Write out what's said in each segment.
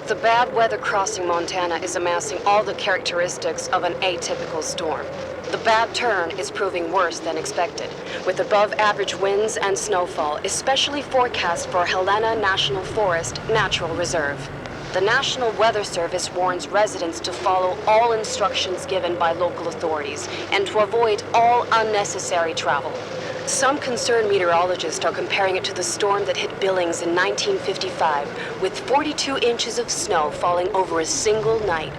The bad weather crossing Montana is amassing all the characteristics of an atypical storm. The bad turn is proving worse than expected, with above-average winds and snowfall, especially forecast for Helena National Forest Natural Reserve. The National Weather Service warns residents to follow all instructions given by local authorities and to avoid all unnecessary travel. Some concerned meteorologists are comparing it to the storm that hit Billings in 1955, with 42 inches of snow falling over a single night.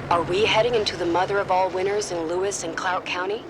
Are we heading into the mother of all winters in Lewis and Clark County?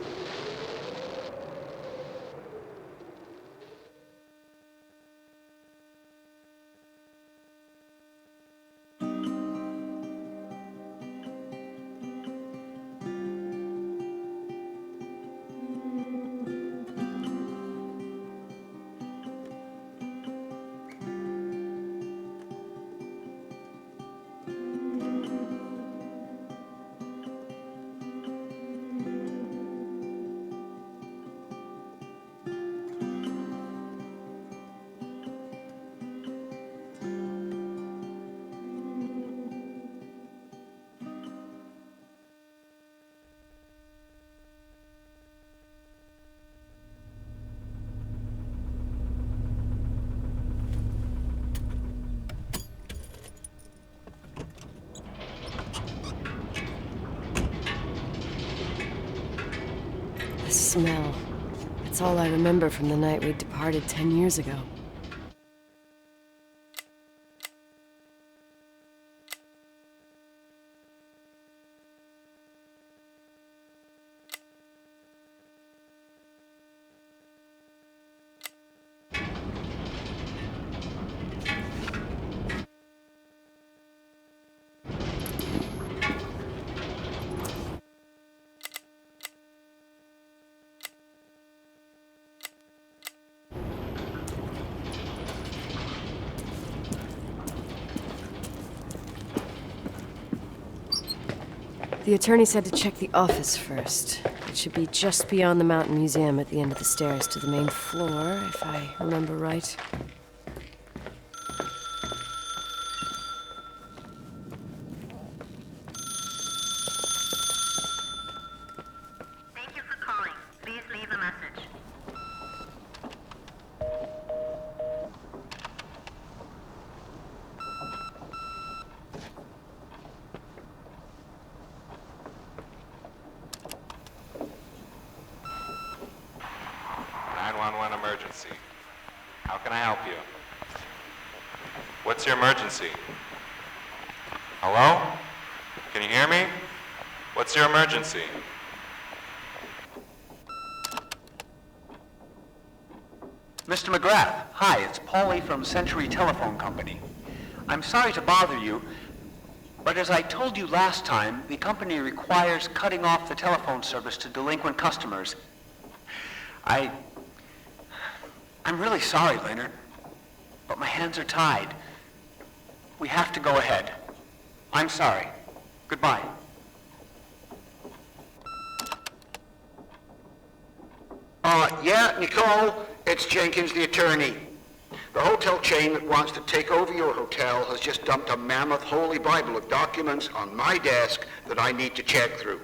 The smell. It's all I remember from the night we departed 10 years ago. The attorney said to check the office first. It should be just beyond the Mountain Museum at the end of the stairs to the main floor, if I remember right. Thank you for calling. Please leave a message. Emergency. How can I help you? What's your emergency? Hello? Can you hear me? What's your emergency? Mr. McGrath, hi, it's Paulie from Century Telephone Company. I'm sorry to bother you, but as I told you last time, the company requires cutting off the telephone service to delinquent customers. I'm really sorry, Leonard, but my hands are tied. We have to go ahead. I'm sorry. Goodbye. Yeah, Nicole, it's Jenkins, the attorney. The hotel chain that wants to take over your hotel has just dumped a mammoth holy Bible of documents on my desk that I need to check through.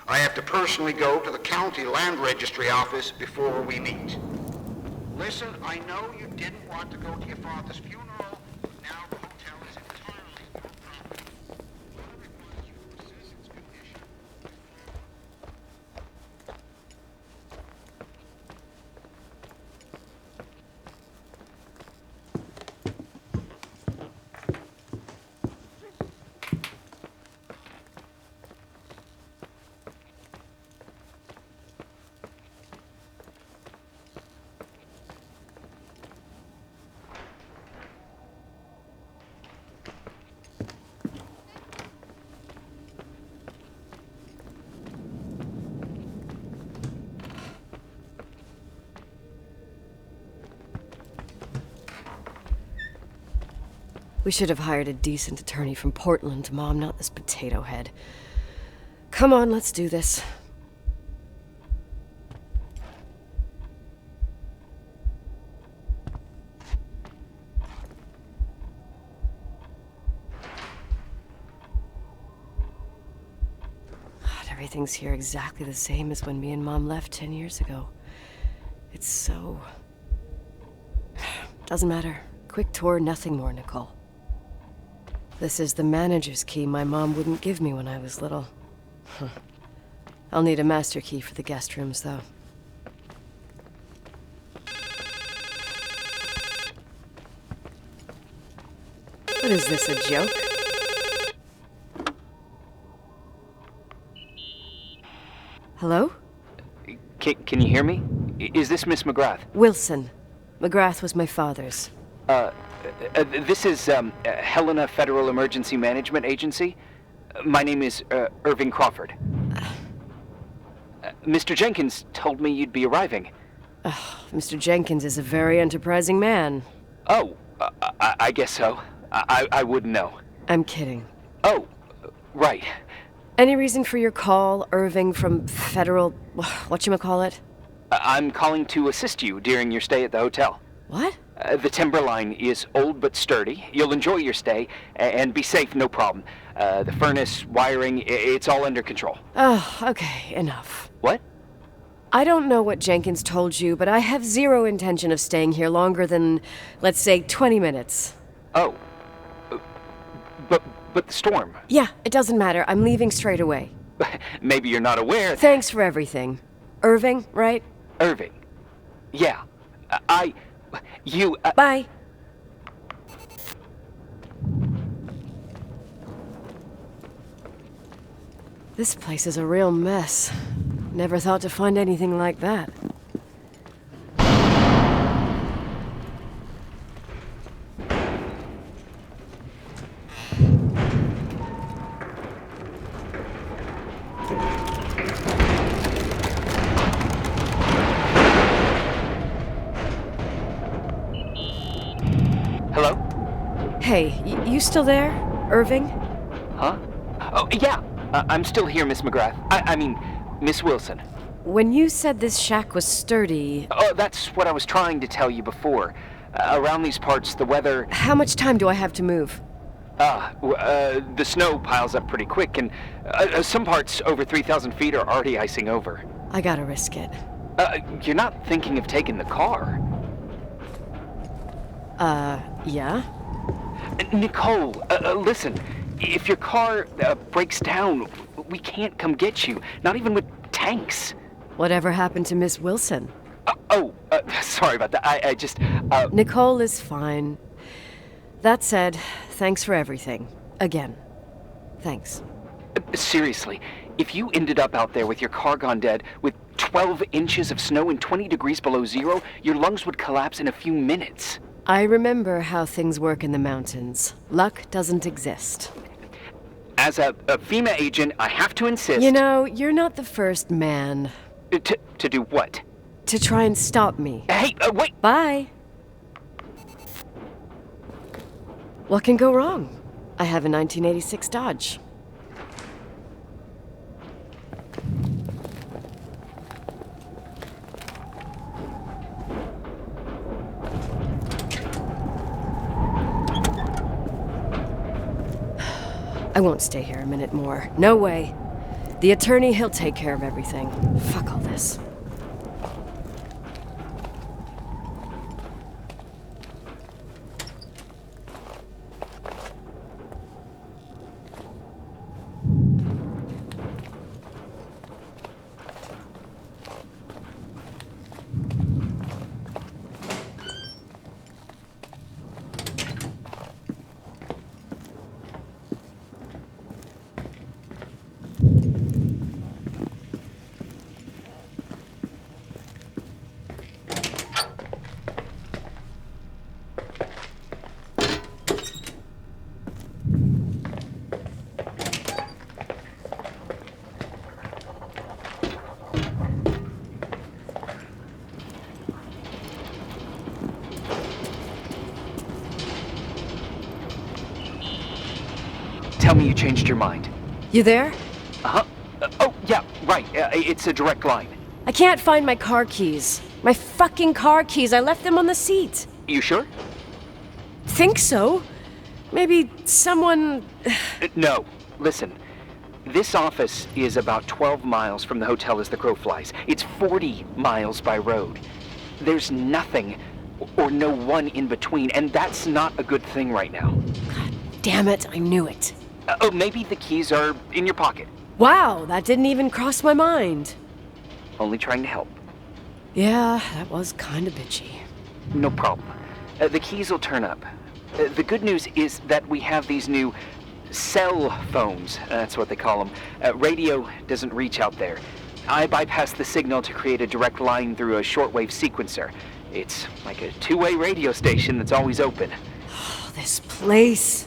I have to personally go to the county land registry office before we meet. Listen, I know you didn't want to go to your father's funeral, but now the hotel is entirely your property. I require you to assess its condition. We should have hired a decent attorney from Portland, Mom, not this potato head. Come on, let's do this. Everything's here exactly the same as when me and Mom left 10 years ago. It's so... Doesn't matter. Quick tour, nothing more, Nicole. This is the manager's key my mom wouldn't give me when I was little. I'll need a master key for the guest rooms, though. What is this, a joke? Hello? Can you hear me? Is this Miss McGrath? Wilson. McGrath was my father's. This is Helena Federal Emergency Management Agency. My name is Irving Crawford. Mr. Jenkins told me you'd be arriving. Mr. Jenkins is a very enterprising man. Oh, I guess so. I wouldn't know. I'm kidding. Oh, right. Any reason for your call, Irving from Federal... whatchamacallit? I'm calling to assist you during your stay at the hotel. What? The timberline is old but sturdy. You'll enjoy your stay, and be safe, no problem. The furnace, wiring, it's all under control. Oh, okay, enough. What? I don't know what Jenkins told you, but I have zero intention of staying here longer than, let's say, 20 minutes. Oh. But the storm. Yeah, it doesn't matter. I'm leaving straight away. Maybe you're not aware. Thanks for everything. Irving, right? Irving. Yeah. You... Bye. This place is a real mess. Never thought to find anything like that. Hello? Hey, you still there, Irving? Huh? Oh, yeah. I'm still here, Miss McGrath. I mean, Miss Wilson. When you said this shack was sturdy... Oh, that's what I was trying to tell you before. Around these parts, the weather... How much time do I have to move? The snow piles up pretty quick, and some parts over 3,000 feet are already icing over. I gotta risk it. You're not thinking of taking the car? Yeah? Nicole, listen. If your car breaks down, we can't come get you. Not even with tanks. Whatever happened to Miss Wilson? Sorry about that. I just... Nicole is fine. That said, thanks for everything. Again. Thanks. Seriously, if you ended up out there with your car gone dead, with 12 inches of snow and 20 degrees below zero, your lungs would collapse in a few minutes. I remember how things work in the mountains. Luck doesn't exist. As a FEMA agent, I have to insist... You know, you're not the first man. To do what? To try and stop me. Hey, wait! Bye! What can go wrong? I have a 1986 Dodge. I won't stay here a minute more. No way. The attorney, he'll take care of everything. Fuck all this. Tell me you changed your mind. You there? Uh-huh. Oh, yeah, right. It's a direct line. I can't find my car keys. My fucking car keys. I left them on the seat. You sure? Think so. Maybe someone... No. Listen. This office is about 12 miles from the hotel as the crow flies. It's 40 miles by road. There's nothing or no one in between, and that's not a good thing right now. God damn it, I knew it. Oh, maybe the keys are in your pocket. Wow, that didn't even cross my mind. Only trying to help. Yeah, that was kind of bitchy. No problem. The keys will turn up. The good news is that we have these new cell phones. That's what they call them. Radio doesn't reach out there. I bypass the signal to create a direct line through a shortwave sequencer. It's like a two-way radio station that's always open. Oh, this place.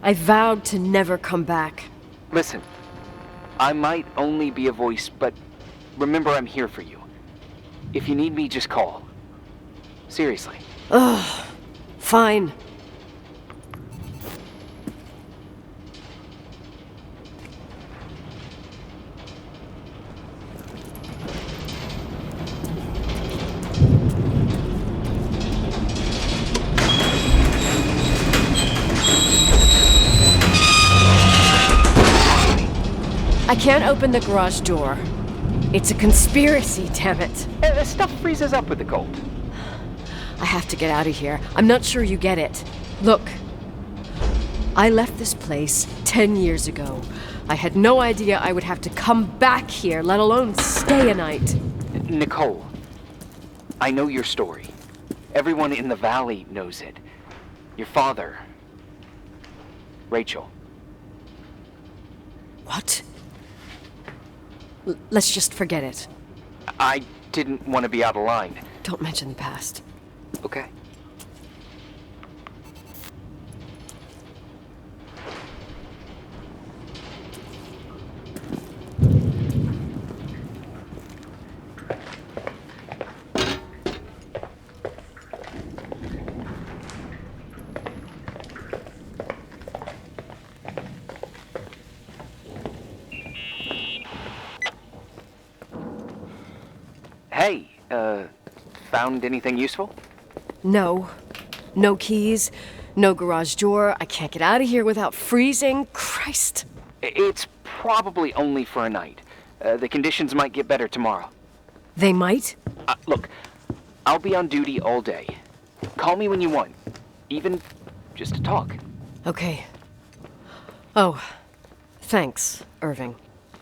I vowed to never come back. Listen, I might only be a voice, but remember I'm here for you. If you need me, just call. Seriously. Ugh. Fine. I can't open the garage door. It's a conspiracy, damn it. Stuff freezes up with the cold. I have to get out of here. I'm not sure you get it. Look, I left this place 10 years ago. I had no idea I would have to come back here, let alone stay a night. Nicole, I know your story. Everyone in the valley knows it. Your father, Rachel. What? Let's just forget it. I didn't want to be out of line. Don't mention the past. Okay. Hey, found anything useful? No. No keys, no garage door. I can't get out of here without freezing. Christ. It's probably only for a night. The conditions might get better tomorrow. They might? Look, I'll be on duty all day. Call me when you want, even just to talk. Okay. Oh, thanks, Irving.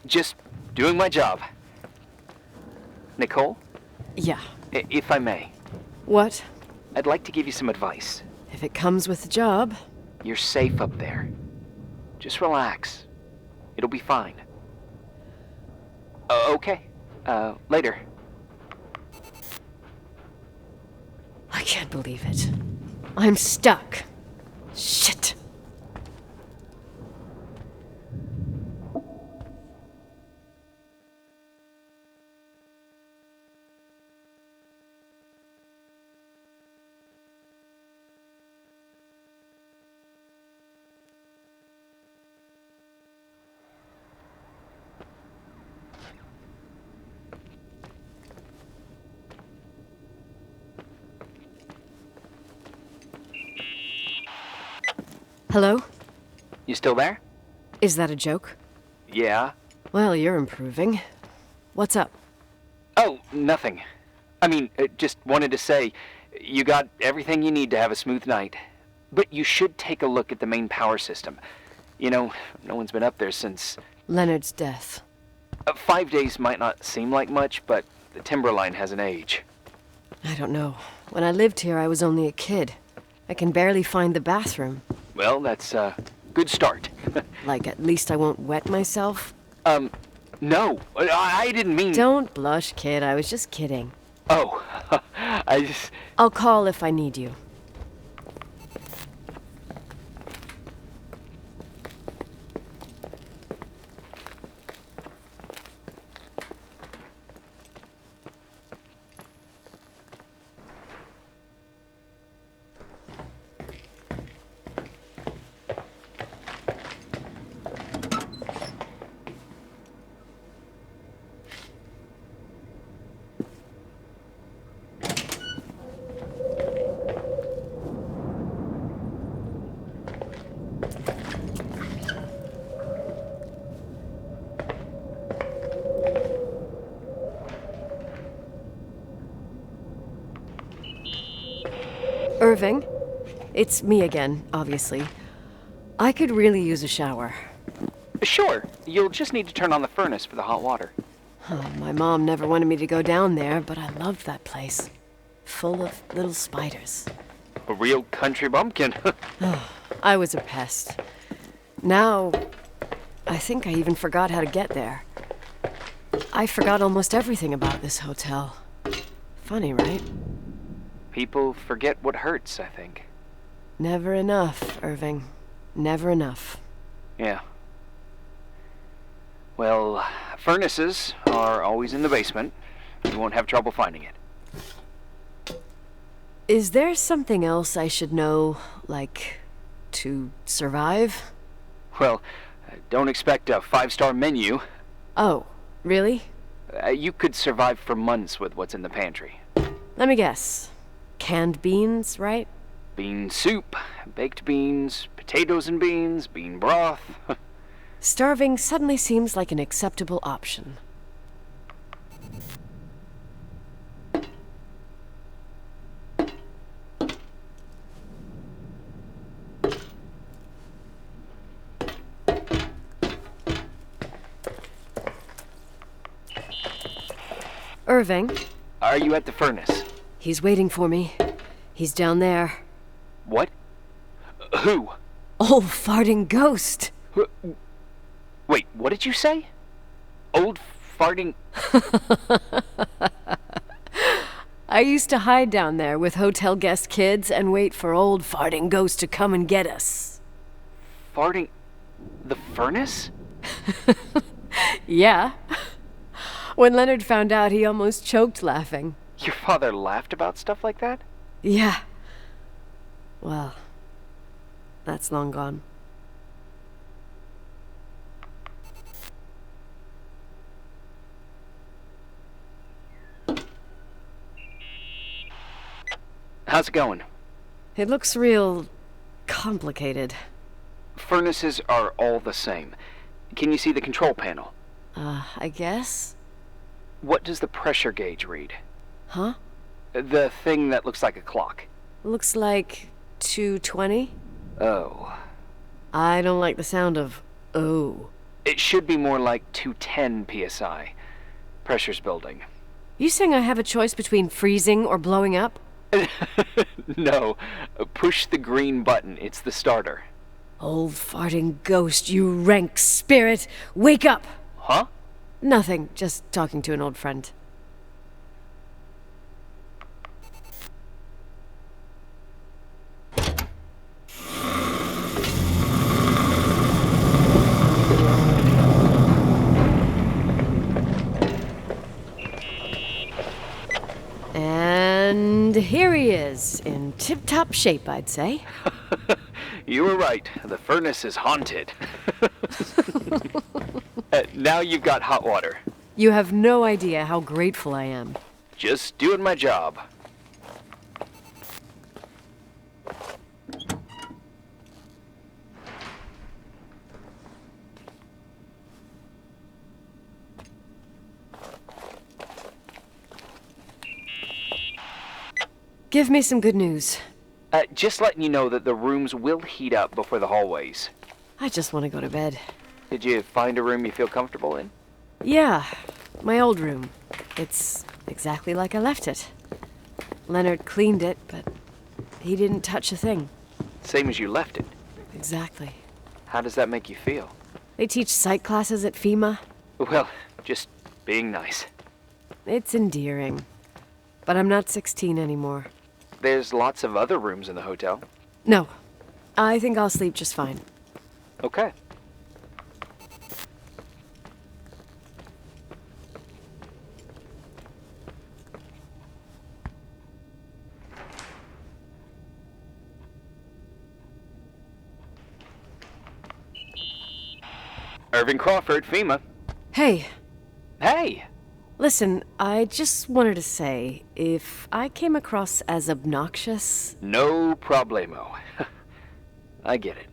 Just doing my job. Nicole, Yeah. if I may, What? I'd like to give you some advice. If it comes with the job. You're safe up there. Just relax. It'll be fine. Okay. Later. I can't believe it. I'm stuck. Shit. Hello? You still there? Is that a joke? Yeah. Well, you're improving. What's up? Oh, nothing. I mean, just wanted to say, you got everything you need to have a smooth night. But you should take a look at the main power system. You know, no one's been up there since... Leonard's death. 5 days might not seem like much, but the timber line has an age. I don't know. When I lived here, I was only a kid. I can barely find the bathroom. Well, that's a good start. Like, at least I won't wet myself. No, I didn't mean... Don't blush, kid. I was just kidding. Oh, I just... I'll call if I need you. Irving, it's me again, obviously. I could really use a shower. Sure, you'll just need to turn on the furnace for the hot water. Oh, my mom never wanted me to go down there, but I loved that place. Full of little spiders. A real country bumpkin. I was a pest. Now, I think I even forgot how to get there. I forgot almost everything about this hotel. Funny, right? People forget what hurts, I think. Never enough, Irving. Never enough. Yeah. Well, furnaces are always in the basement. You won't have trouble finding it. Is there something else I should know, like, to survive? Well, don't expect a 5-star menu. Oh, really? You could survive for months with what's in the pantry. Let me guess. Canned beans, right? Bean soup, baked beans, potatoes and beans, bean broth. Starving suddenly seems like an acceptable option. Irving, Are you at the furnace? he's waiting for me. He's down there. What? Who? Old farting ghost. Wait, what did you say? Old farting... I used to hide down there with hotel guest kids and wait for old farting ghost to come and get us. farting... the furnace? Yeah. When Leonard found out, he almost choked laughing. Your father laughed about stuff like that? Yeah. Well, that's long gone. How's it going? It looks real complicated. Furnaces are all the same. Can you see the control panel? I guess? What does the pressure gauge read? Huh? The thing that looks like a clock. Looks like 220? Oh. I don't like the sound of oh. It should be more like 210 psi. Pressure's building. You saying I have a choice between freezing or blowing up? No. Push the green button. It's the starter. Old farting ghost, you rank spirit! Wake up! Huh? Nothing, just talking to an old friend. And here he is, in tip-top shape, I'd say. You were right. The furnace is haunted. Now you've got hot water. You have no idea how grateful I am. Just doing my job. Give me some good news. Just letting you know that the rooms will heat up before the hallways. I just want to go to bed. Did you find a room you feel comfortable in? Yeah, my old room. It's exactly like I left it. Leonard cleaned it, but he didn't touch a thing. Same as you left it. Exactly. How does that make you feel? They teach psych classes at FEMA. Well, just being nice. It's endearing. But I'm not 16 anymore. There's lots of other rooms in the hotel. No, I think I'll sleep just fine. Okay. Irving Crawford, FEMA. Hey, Hey! listen, I just wanted to say, if I came across as obnoxious, No problemo. I get it.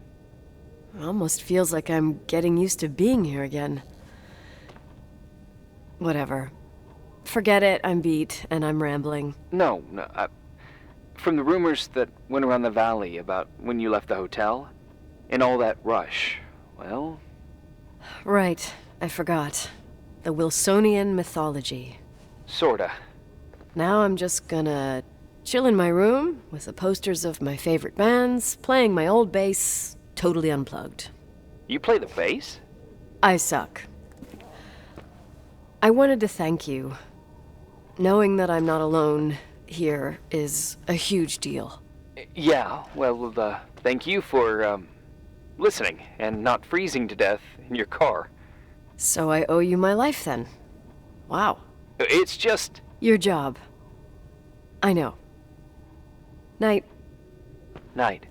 it almost feels like I'm getting used to being here again. Whatever. Forget it, I'm beat, and I'm rambling. No. From the rumors that went around the valley about when you left the hotel, and all that rush, well... Right, I forgot. The Wilsonian mythology. Sorta. Now I'm just gonna chill in my room with the posters of my favorite bands, playing my old bass, totally unplugged. You play the bass? I suck. I wanted to thank you. Knowing that I'm not alone here is a huge deal. Yeah, well, thank you for, listening and not freezing to death in your car. So I owe you my life then. Wow. It's just... Your job. I know. Night. Night.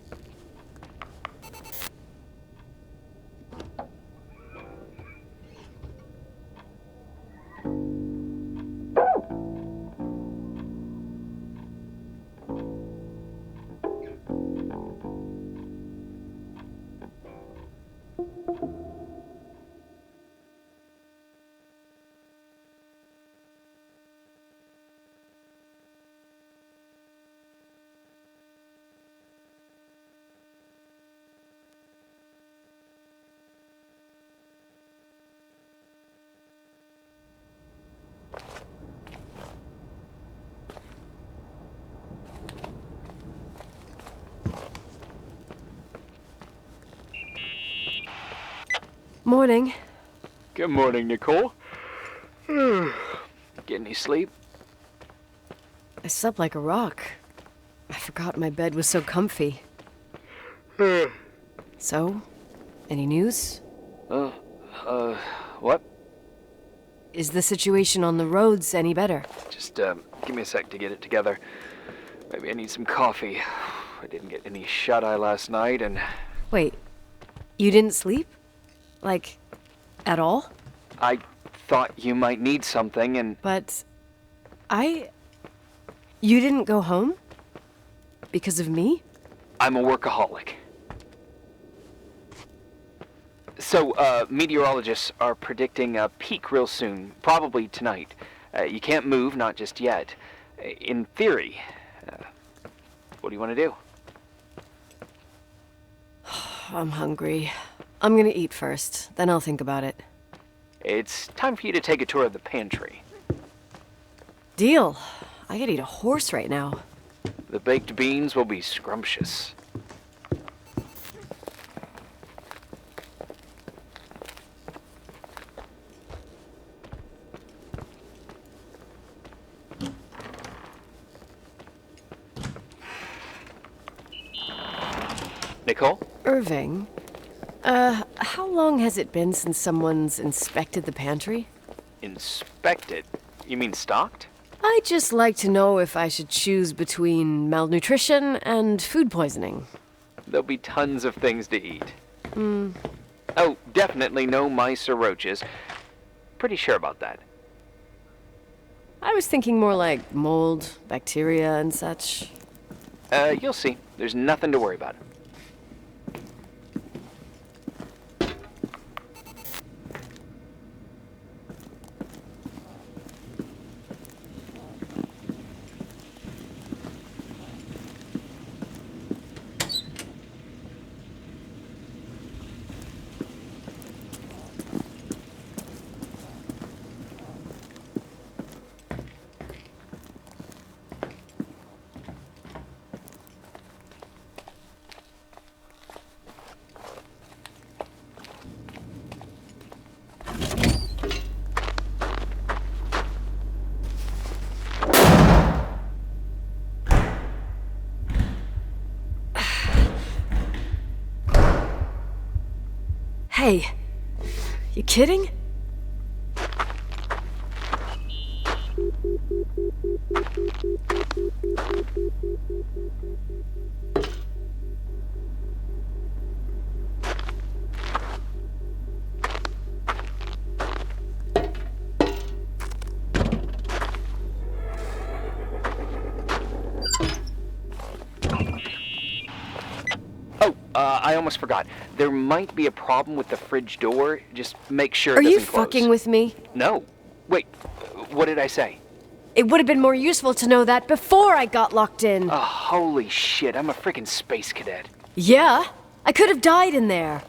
Morning. Good morning, Nicole. Get any sleep? I slept like a rock. I forgot my bed was so comfy. So, any news? What? Is the situation on the roads any better? Just, give me a sec to get it together. Maybe I need some coffee. I didn't get any shut-eye last night, and... Wait, you didn't sleep? Like, at all? I thought you might need something, and... But... You didn't go home? Because of me? I'm a workaholic. So, meteorologists are predicting a peak real soon, probably tonight. You can't move, not just yet. In theory, what do you want to do? I'm hungry. I'm gonna eat first, then I'll think about it. It's time for you to take a tour of the pantry. Deal. I could eat a horse right now. The baked beans will be scrumptious. Nicole? Irving, how long has it been since someone's inspected the pantry? Inspected? You mean stocked? I'd just like to know if I should choose between malnutrition and food poisoning. There'll be tons of things to eat. Oh, definitely no mice or roaches. Pretty sure about that. I was thinking more like mold, bacteria, and such. You'll see. There's nothing to worry about. Hey, you kidding? I almost forgot. There might be a problem with the fridge door. Just make sure it Are doesn't you close. fucking with me? No. Wait, what did I say? It would have been more useful to know that before I got locked in. Oh, holy shit, I'm a freaking space cadet. Yeah? I could have died in there.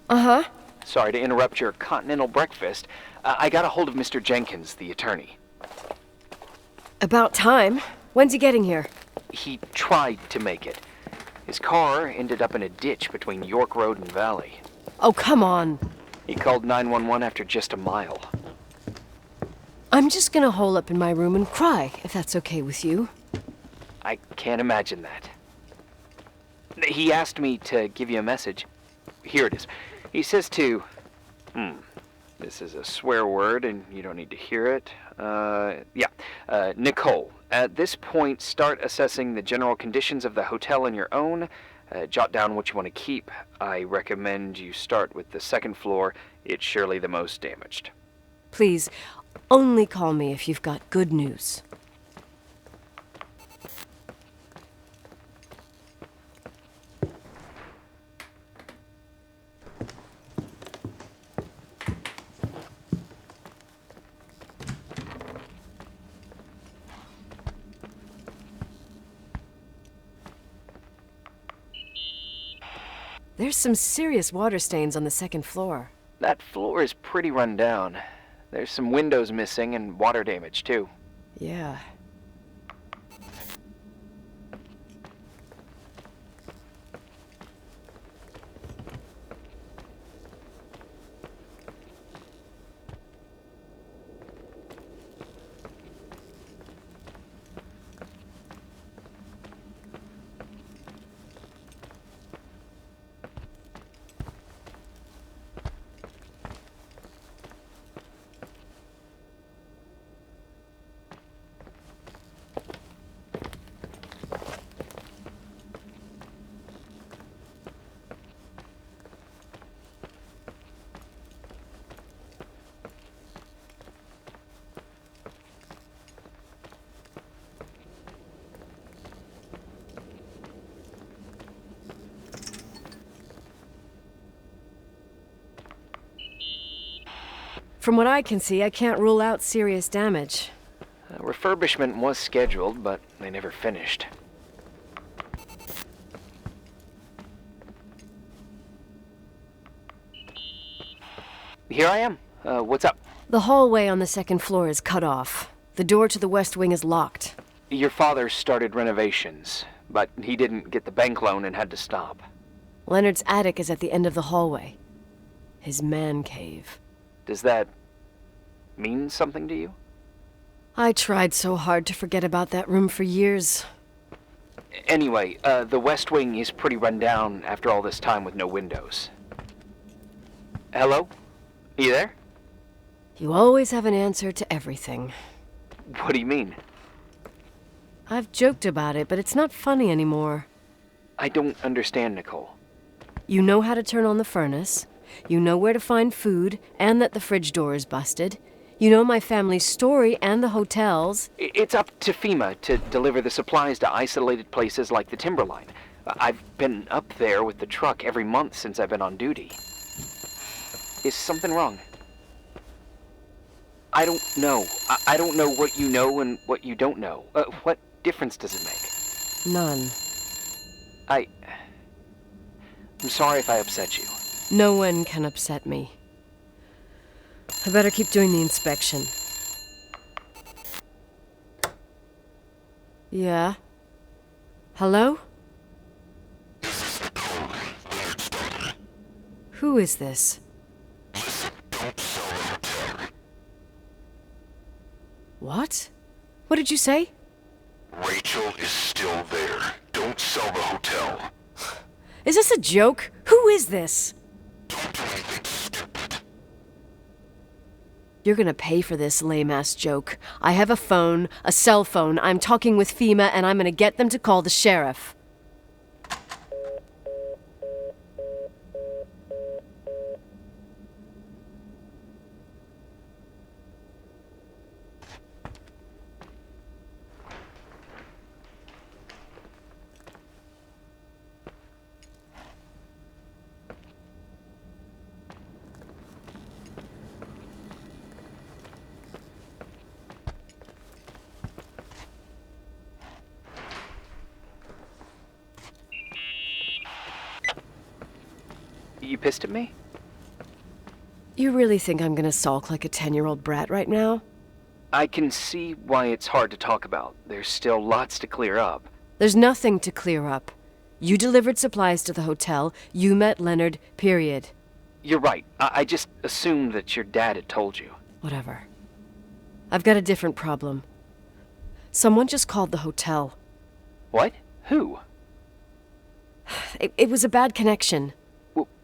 Uh-huh. Sorry to interrupt your continental breakfast. I got a hold of Mr. Jenkins, the attorney. About time. When's he getting here? He tried to make it. His car ended up in a ditch between York Road and Valley. Oh, come on. He called 911 after just a mile. I'm just gonna hole up in my room and cry, if that's okay with you. I can't imagine that. He asked me to give you a message. Here it is. He says to... This is a swear word, and you don't need to hear it. Nicole, at this point, start assessing the general conditions of the hotel on your own. Jot down what you want to keep. I recommend you start with the second floor. It's surely the most damaged. Please, only call me if you've got good news. There's some serious water stains on the second floor. That floor is pretty run down. There's some windows missing and water damage, too. Yeah. From what I can see, I can't rule out serious damage. Refurbishment was scheduled, but they never finished. Here I am. What's up? The hallway on the second floor is cut off. The door to the west wing is locked. Your father started renovations, but he didn't get the bank loan and had to stop. Leonard's attic is at the end of the hallway. His man cave. Does that mean something to you? I tried so hard to forget about that room for years. Anyway, the west wing is pretty run down after all this time with no windows. Hello? You there? You always have an answer to everything. What do you mean? I've joked about it, but it's not funny anymore. I don't understand, Nicole. You know how to turn on the furnace. You know where to find food, and that the fridge door is busted. You know my family's story and the hotel's. It's up to FEMA to deliver the supplies to isolated places like the Timberline. I've been up there with the truck every month since I've been on duty. Is something wrong? I don't know. I don't know what you know and what you don't know. What difference does it make? None. I'm sorry if I upset you. No one can upset me. I better keep doing the inspection. Yeah? Hello? Who is this? What? What did you say? Rachel is still there. Don't sell the hotel. Is this a joke? Who is this? Don't do anything stupid. You're gonna pay for this lame-ass joke. I have a phone, a cell phone. I'm talking with FEMA, and I'm gonna get them to call the sheriff. You pissed at me? You really think I'm gonna sulk like a 10-year-old brat right now? I can see why it's hard to talk about. There's still lots to clear up. There's nothing to clear up. You delivered supplies to the hotel. You met Leonard, period. You're right. I just assumed that your dad had told you. Whatever. I've got a different problem. Someone just called the hotel. What? Who? It was a bad connection.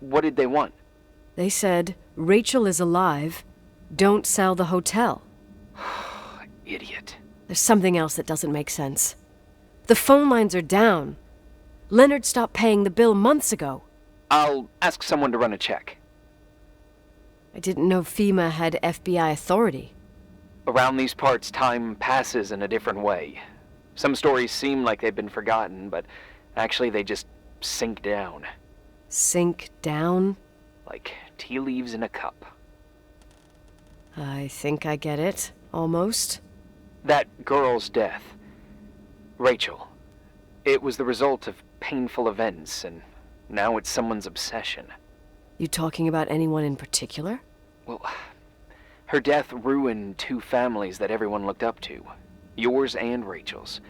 What did they want? They said, Rachel is alive. Don't sell the hotel. Idiot. There's something else that doesn't make sense. The phone lines are down. Leonard stopped paying the bill months ago. I'll ask someone to run a check. I didn't know FEMA had FBI authority. Around these parts, time passes in a different way. Some stories seem like they've been forgotten, but actually they just sink down. Sink down? Like tea leaves in a cup. I think I get it, almost. That girl's death, Rachel, it was the result of painful events, and now it's someone's obsession. You talking about anyone in particular? Well, her death ruined two families that everyone looked up to. Yours and Rachel's.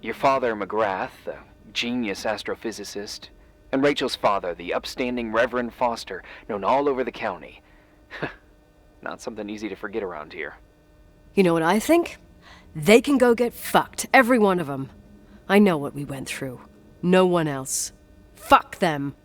Your father, McGrath, the genius astrophysicist, and Rachel's father, the upstanding Reverend Foster, known all over the county. Not something easy to forget around here. You know what I think? They can go get fucked, every one of them. I know what we went through. No one else. Fuck them.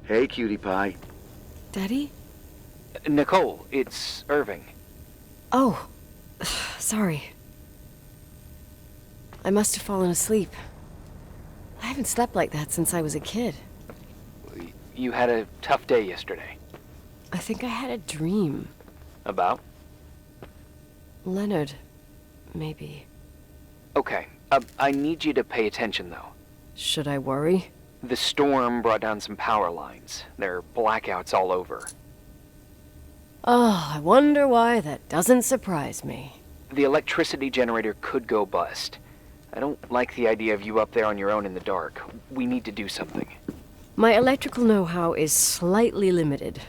Hey, cutie pie. Daddy? Nicole, it's Irving. Oh, sorry. I must have fallen asleep. I haven't slept like that since I was a kid. You had a tough day yesterday. I think I had a dream. About? Leonard, maybe. Okay, I need you to pay attention, though. Should I worry? The storm brought down some power lines. There are blackouts all over. Oh, I wonder why that doesn't surprise me. The electricity generator could go bust. I don't like the idea of you up there on your own in the dark. We need to do something. My electrical know-how is slightly limited.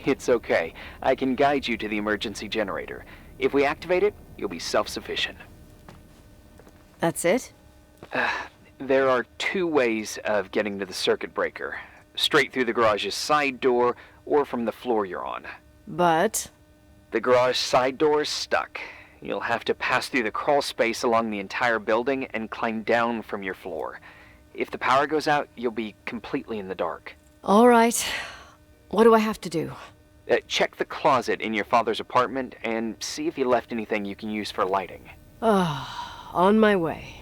It's okay. I can guide you to the emergency generator. If we activate it, you'll be self-sufficient. That's it? There are two ways of getting to the circuit breaker. Straight through the garage's side door, or from the floor you're on. But... The garage side door is stuck. You'll have to pass through the crawl space along the entire building and climb down from your floor. If the power goes out, you'll be completely in the dark. All right. What do I have to do? Check the closet in your father's apartment and see if he left anything you can use for lighting. On my way.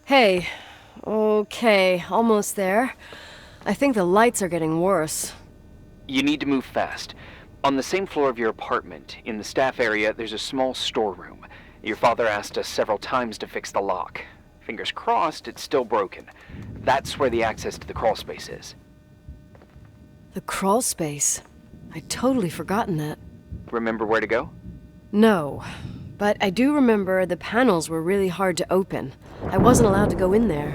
Hey. Okay, almost there. I think the lights are getting worse. You need to move fast. On the same floor of your apartment, in the staff area, there's a small storeroom. Your father asked us several times to fix the lock. Fingers crossed, it's still broken. That's where the access to the crawl space is. The crawl space? I'd totally forgotten that. Remember where to go? No, but I do remember the panels were really hard to open. I wasn't allowed to go in there.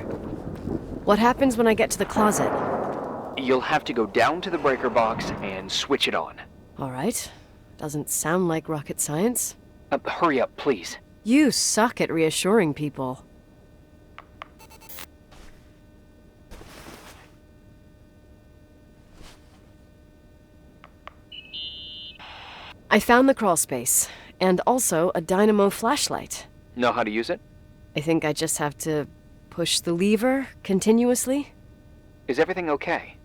What happens when I get to the closet? You'll have to go down to the breaker box and switch it on. All right. Doesn't sound like rocket science. Hurry up, please. You suck at reassuring people. I found the crawl space, and also a dynamo flashlight. Know how to use it? I think I just have to push the lever continuously. Is everything okay?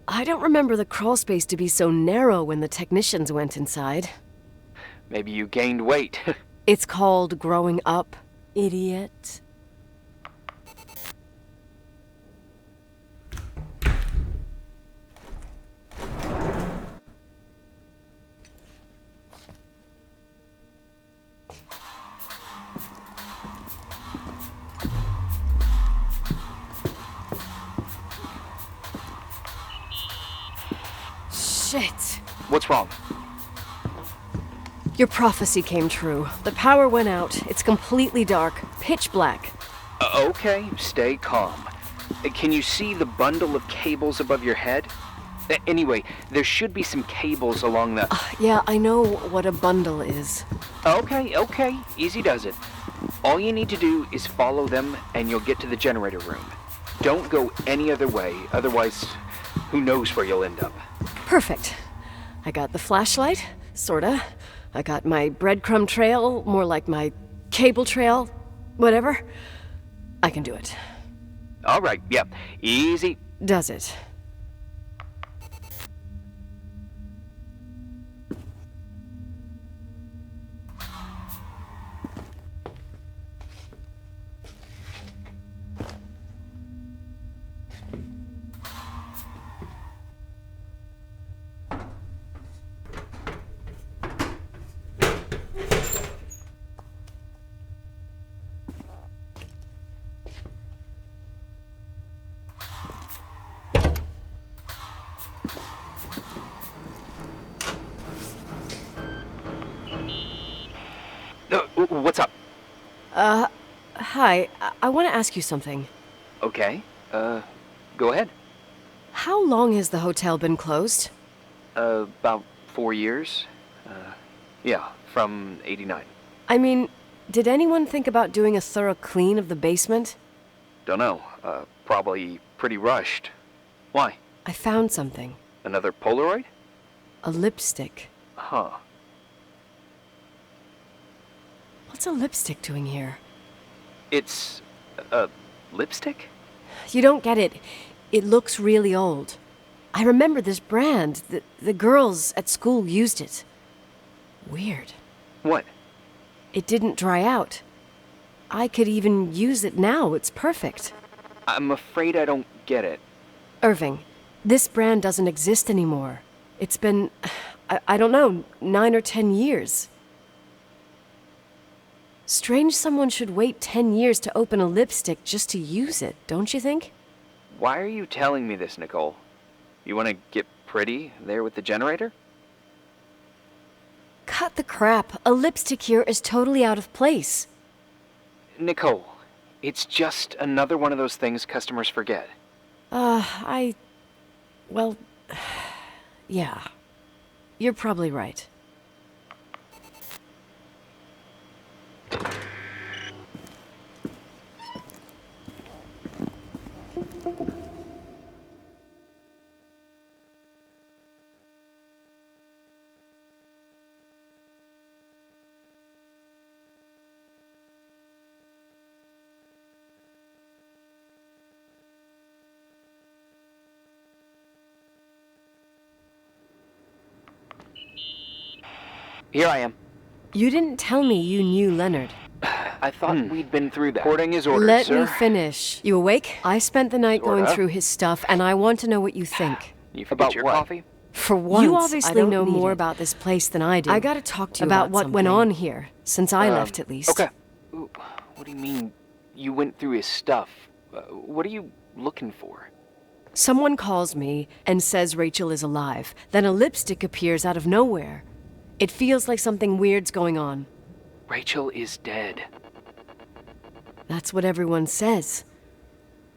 I don't remember the crawl space to be so narrow when the technicians went inside. Maybe you gained weight. It's called growing up, idiot. Shit. What's wrong? Your prophecy came true. The power went out. It's completely dark, pitch black. Okay, stay calm. Can you see the bundle of cables above your head? Anyway, there should be some cables along the... Yeah, I know what a bundle is. Okay, easy does it. All you need to do is follow them and you'll get to the generator room. Don't go any other way, otherwise, who knows where you'll end up. Perfect. I got the flashlight, sorta. I got my breadcrumb trail, more like my cable trail, whatever. I can do it. All right, yeah, easy. Does it? What's up? Hi. I want to ask you something. Okay, go ahead. How long has the hotel been closed? About 4 years. Yeah, from 89. I mean, did anyone think about doing a thorough clean of the basement? Dunno. Probably pretty rushed. Why? I found something. Another Polaroid? A lipstick. Huh. What's a lipstick doing here? It's a lipstick? You don't get it. It looks really old. I remember this brand. The girls at school used it. Weird. What? It didn't dry out. I could even use it now. It's perfect. I'm afraid I don't get it. Irving, this brand doesn't exist anymore. It's been, I don't know, 9 or 10 years. Strange someone should wait 10 years to open a lipstick just to use it, don't you think? Why are you telling me this, Nicole? You want to get pretty there with the generator? Cut the crap. A lipstick here is totally out of place. Nicole, it's just another one of those things customers forget. Well, yeah. You're probably right. Here I am. You didn't tell me you knew Leonard. I thought we'd been through that. Reporting is ordered, Let sir. me finish. You awake? I spent the night going Sorta. through his stuff, and I want to know what you think. You forget About your what? coffee? For once, You obviously I don't know need more it. about this place than I do. I gotta talk to you about about what went something. on here, since I left at least. Okay. Ooh, what do you mean you went through his stuff? What are you looking for? Someone calls me and says Rachel is alive. Then a lipstick appears out of nowhere. It feels like something weird's going on. Rachel is dead. That's what everyone says.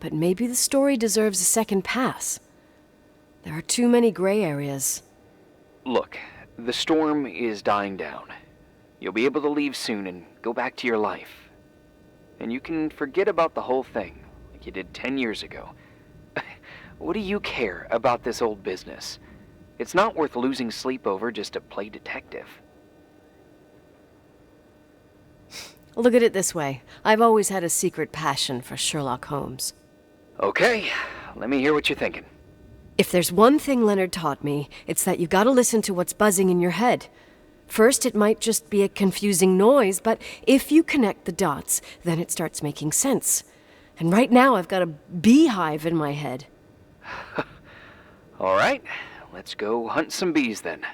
But maybe the story deserves a second pass. There are too many gray areas. Look, the storm is dying down. You'll be able to leave soon and go back to your life. And you can forget about the whole thing, like you did 10 years ago. What do you care about this old business? It's not worth losing sleep over just to play detective. Look at it this way. I've always had a secret passion for Sherlock Holmes. Okay, let me hear what you're thinking. If there's one thing Leonard taught me, it's that you gotta listen to what's buzzing in your head. First, it might just be a confusing noise, but if you connect the dots, then it starts making sense. And right now, I've got a beehive in my head. All right, let's go hunt some bees then.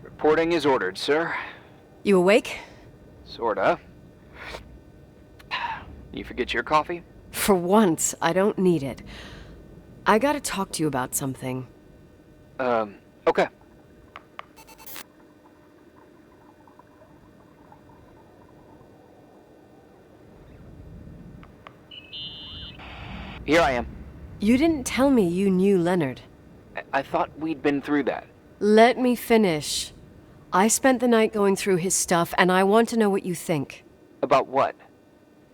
Reporting is ordered, sir. You awake? Sorta. You forget your coffee? For once, I don't need it. I gotta talk to you about something. Okay. Here I am. You didn't tell me you knew Leonard. I thought we'd been through that. Let me finish. I spent the night going through his stuff, and I want to know what you think. About what?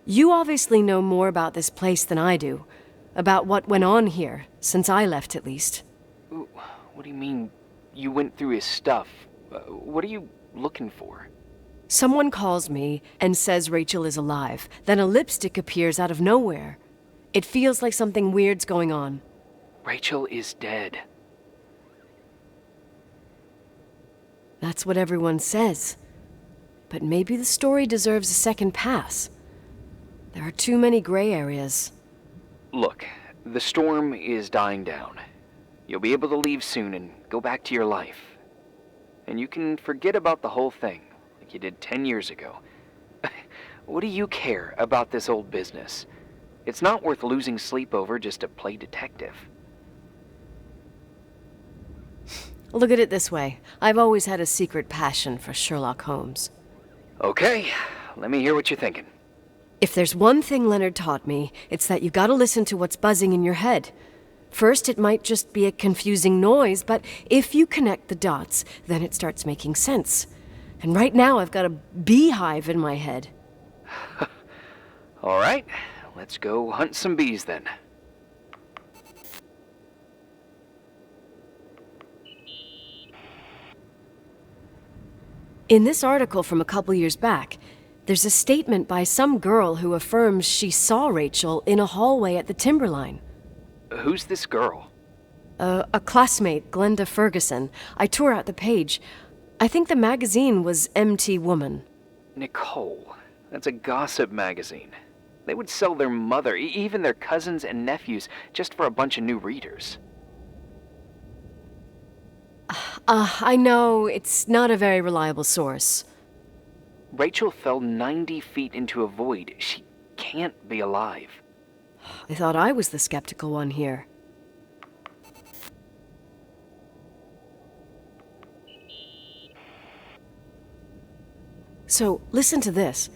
You obviously know more about this place than I do. About what went on here, since I left at least. What do you mean, you went through his stuff? What are you looking for? Someone calls me and says Rachel is alive. Then a lipstick appears out of nowhere. It feels like something weird's going on. Rachel is dead. That's what everyone says. But maybe the story deserves a second pass. There are too many gray areas. Look, the storm is dying down. You'll be able to leave soon and go back to your life. And you can forget about the whole thing, like you did 10 years ago. What do you care about this old business? It's not worth losing sleep over just to play detective. Look at it this way. I've always had a secret passion for Sherlock Holmes. Okay, let me hear what you're thinking. If there's one thing Leonard taught me, it's that you gotta listen to what's buzzing in your head. First, it might just be a confusing noise, but if you connect the dots, then it starts making sense. And right now, I've got a beehive in my head. All right, let's go hunt some bees then. In this article from a couple years back, there's a statement by some girl who affirms she saw Rachel in a hallway at the Timberline. Who's this girl? A classmate, Glenda Ferguson. I tore out the page. I think the magazine was MT Woman. Nicole, that's a gossip magazine. They would sell their mother, even their cousins and nephews, just for a bunch of new readers. I know, it's not a very reliable source. Rachel fell 90 feet into a void. She can't be alive. I thought I was the skeptical one here. So, listen to this.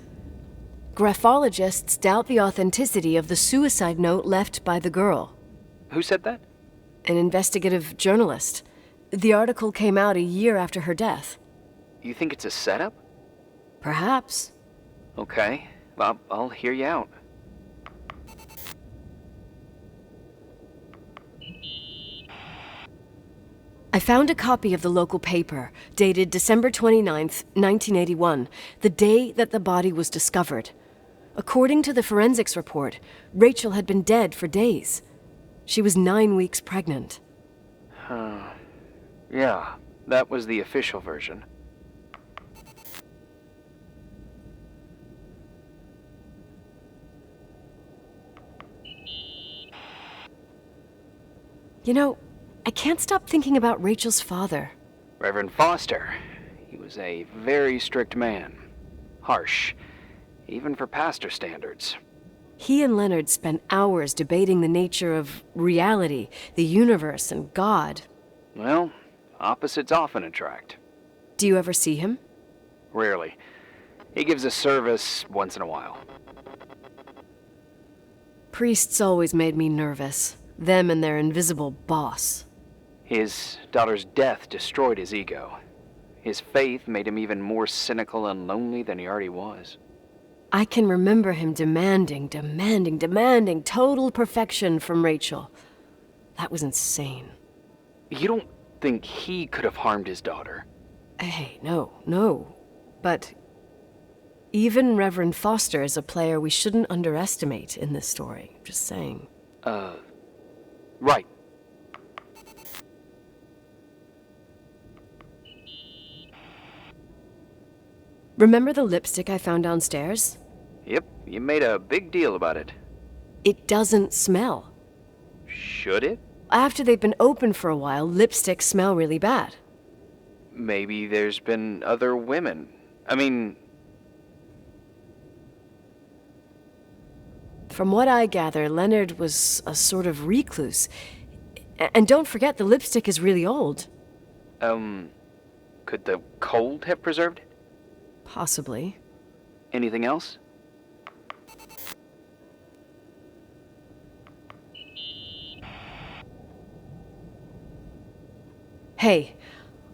Graphologists doubt the authenticity of the suicide note left by the girl. Who said that? An investigative journalist. The article came out a year after her death. You think it's a setup? Perhaps. Okay, I'll hear you out. I found a copy of the local paper, dated December 29th, 1981, the day that the body was discovered. According to the forensics report, Rachel had been dead for days. She was 9 weeks pregnant. Yeah, that was the official version. You know, I can't stop thinking about Rachel's father. Reverend Foster. He was a very strict man. Harsh, even for pastor standards. He and Leonard spent hours debating the nature of reality, the universe, and God. Well, opposites often attract. Do you ever see him? Rarely. He gives a service once in a while. Priests always made me nervous. Them and their invisible boss. His daughter's death destroyed his ego. His faith made him even more cynical and lonely than he already was. I can remember him demanding total perfection from Rachel. That was insane. You don't think he could have harmed his daughter? Hey, no. But even Reverend Foster is a player we shouldn't underestimate in this story. Just saying. Right. Remember the lipstick I found downstairs? Yep, you made a big deal about it. It doesn't smell. Should it? After they've been open for a while, lipsticks smell really bad. Maybe there's been other women. I mean... From what I gather, Leonard was a sort of recluse. And don't forget, the lipstick is really old. Could the cold have preserved it? Possibly. Anything else? Hey,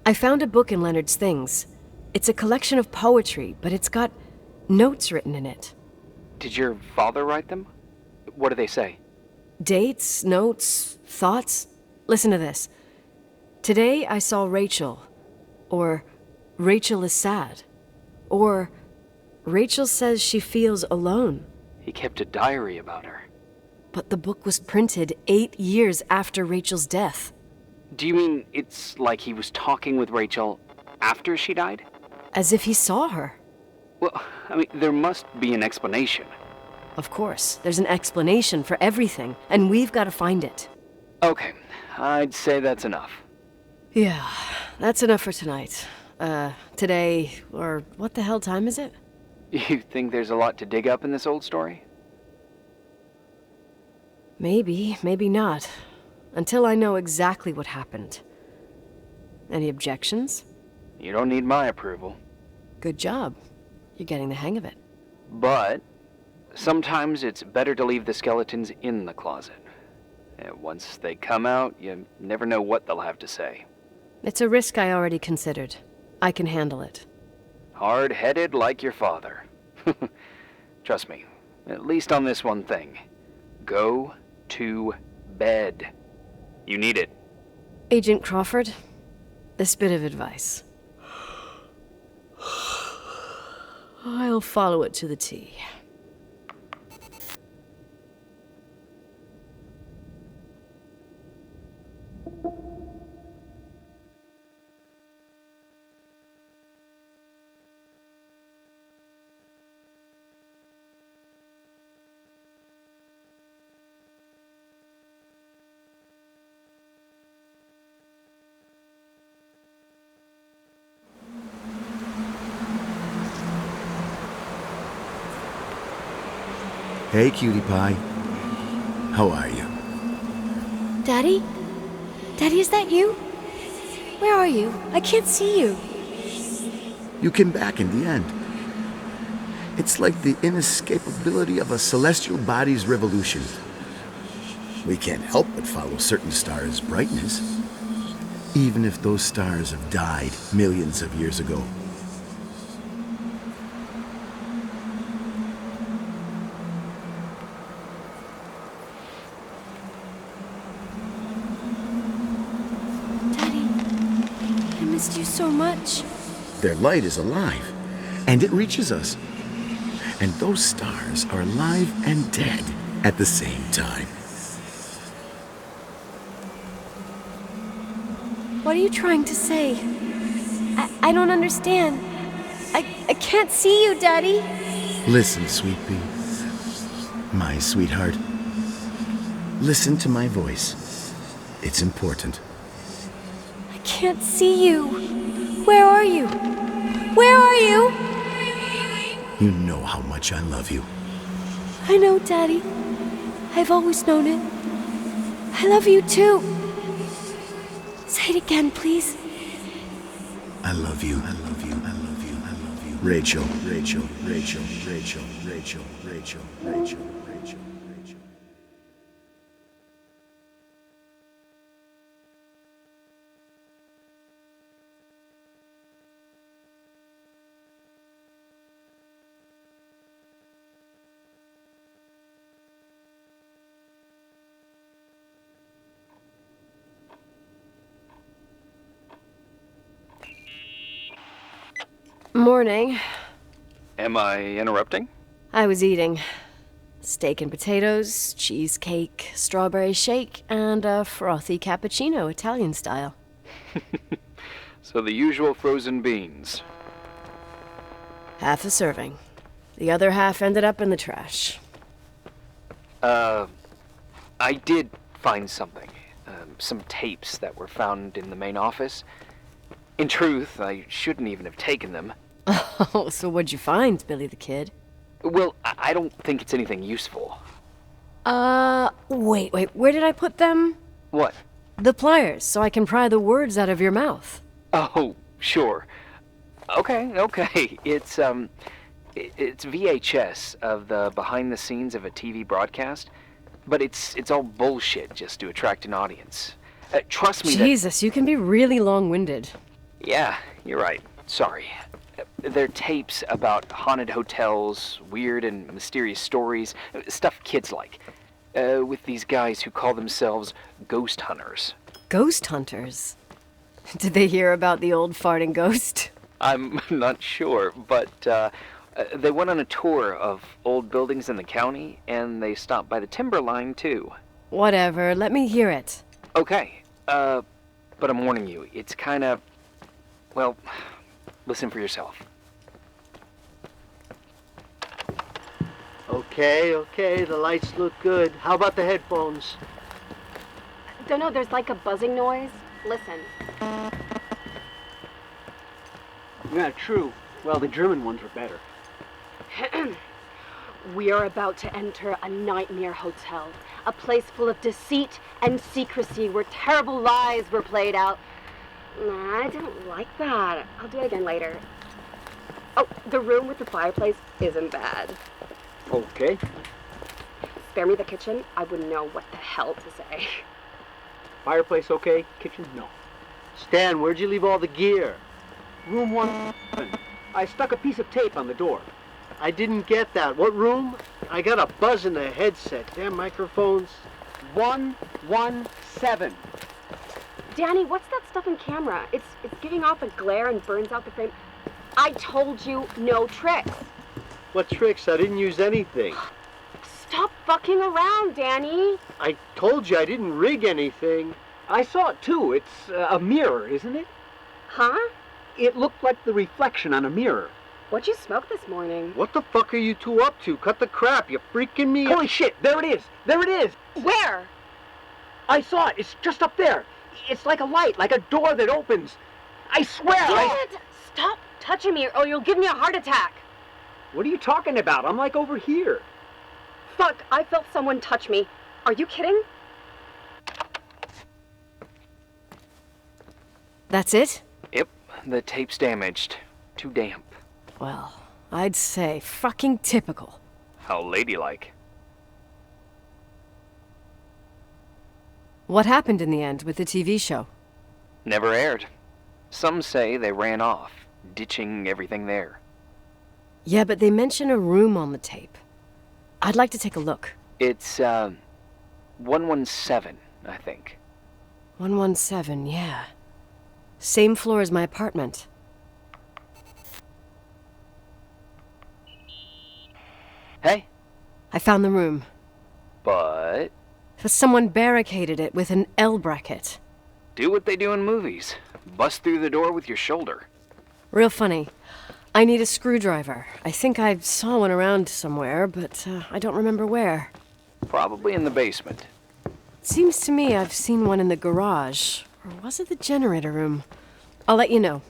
I found a book in Leonard's things. It's a collection of poetry, but it's got notes written in it. Did your father write them? What do they say? Dates, notes, thoughts. Listen to this. Today I saw Rachel. Or Rachel is sad. Or Rachel says she feels alone. He kept a diary about her. But the book was printed 8 years after Rachel's death. Do you mean it's like he was talking with Rachel after she died? As if he saw her. Well, I mean, there must be an explanation. Of course, there's an explanation for everything, and we've got to find it. Okay, I'd say that's enough. Yeah, that's enough for tonight. Today, or what the hell time is it? You think there's a lot to dig up in this old story? Maybe, maybe not. Until I know exactly what happened. Any objections? You don't need my approval. Good job. You're getting the hang of it. But sometimes it's better to leave the skeletons in the closet. Once they come out, you never know what they'll have to say. It's a risk I already considered. I can handle it. Hard-headed like your father. Trust me, at least on this one thing. Go to bed. You need it. Agent Crawford, this bit of advice. I'll follow it to the T. Hey, cutie pie. How are you? Daddy? Daddy, is that you? Where are you? I can't see you. You came back in the end. It's like the inescapability of a celestial body's revolution. We can't help but follow certain stars' brightness, even if those stars have died millions of years ago. You so much. Their light is alive, and it reaches us. And those stars are alive and dead at the same time. What are you trying to say? I don't understand. I can't see you, Daddy. Listen, sweet pea. My sweetheart. Listen to my voice. It's important. I can't see you. Where are you? Where are you? You know how much I love you. I know, Daddy. I've always known it. I love you too. Say it again, please. I love you. I love you. I love you. I love you. Rachel, Rachel, Rachel, Rachel, Rachel, Rachel, Rachel, Rachel. Morning. Am I interrupting? I was eating steak and potatoes, cheesecake, strawberry shake, and a frothy cappuccino, Italian style. So the usual frozen beans. Half a serving. The other half ended up in the trash. I did find something. Some tapes that were found in the main office. In truth, I shouldn't even have taken them. Oh, so what'd you find, Billy the Kid? Well, I don't think it's anything useful. Wait, where did I put them? What? The pliers, so I can pry the words out of your mouth. Oh, sure. Okay. It's VHS of the behind the scenes of a TV broadcast, but it's all bullshit just to attract an audience. Trust me. Jesus, you can be really long-winded. Yeah, you're right. Sorry. They're tapes about haunted hotels, weird and mysterious stories, stuff kids like. With these guys who call themselves ghost hunters. Ghost hunters? Did they hear about the old farting ghost? I'm not sure, but they went on a tour of old buildings in the county, and they stopped by the timberline, too. Whatever, let me hear it. Okay, but I'm warning you, it's kind of... Well, listen for yourself. Okay, the lights look good. How about the headphones? Don't know, there's like a buzzing noise. Listen. Yeah, true. Well, the German ones were better. We are about to enter a nightmare hotel. A place full of deceit and secrecy where terrible lies were played out. Nah, I don't like that. I'll do it again later. Oh, the room with the fireplace isn't bad. Okay. Spare me the kitchen. I wouldn't know what the hell to say. Fireplace okay? Kitchen? No. Stan, where'd you leave all the gear? Room 111. I stuck a piece of tape on the door. I didn't get that. What room? I got a buzz in the headset. Damn microphones. 117. Danny, what's that stuff in camera? It's giving off a glare and burns out the frame. I told you no tricks. What tricks? I didn't use anything. Stop fucking around, Danny. I told you I didn't rig anything. I saw it too. It's a mirror, isn't it? Huh? It looked like the reflection on a mirror. What'd you smoke this morning? What the fuck are you two up to? Cut the crap. You freaking me out. Holy shit, there it is. There it is. Where? I saw it. It's just up there. It's like a light, like a door that opens. I swear. Damn it! Stop touching me or you'll give me a heart attack. What are you talking about? I'm like over here. Fuck, I felt someone touch me. Are you kidding? That's it? Yep, the tape's damaged. Too damp. Well, I'd say fucking typical. How ladylike. What happened in the end with the TV show? Never aired. Some say they ran off, ditching everything there. Yeah, but they mention a room on the tape. I'd like to take a look. It's, 117, I think. 117, yeah. Same floor as my apartment. Hey? I found the room. But? Someone barricaded it with an L bracket. Do what they do in movies. Bust through the door with your shoulder. Real funny. I need a screwdriver. I think I saw one around somewhere, but I don't remember where. Probably in the basement. Seems to me I've seen one in the garage. Or was it the generator room? I'll let you know.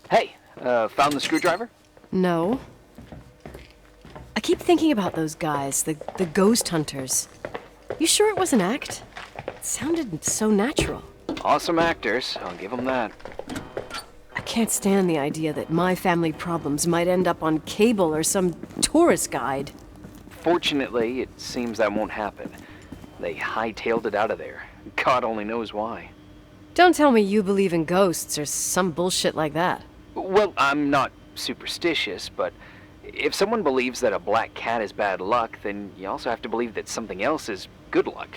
Hey, found the screwdriver? No. I keep thinking about those guys, the ghost hunters. You sure it was an act? It sounded so natural. Awesome actors, I'll give them that. I can't stand the idea that my family problems might end up on cable or some tourist guide. Fortunately, it seems that won't happen. They hightailed it out of there. God only knows why. Don't tell me you believe in ghosts or some bullshit like that. Well, I'm not superstitious, but if someone believes that a black cat is bad luck, then you also have to believe that something else is good luck.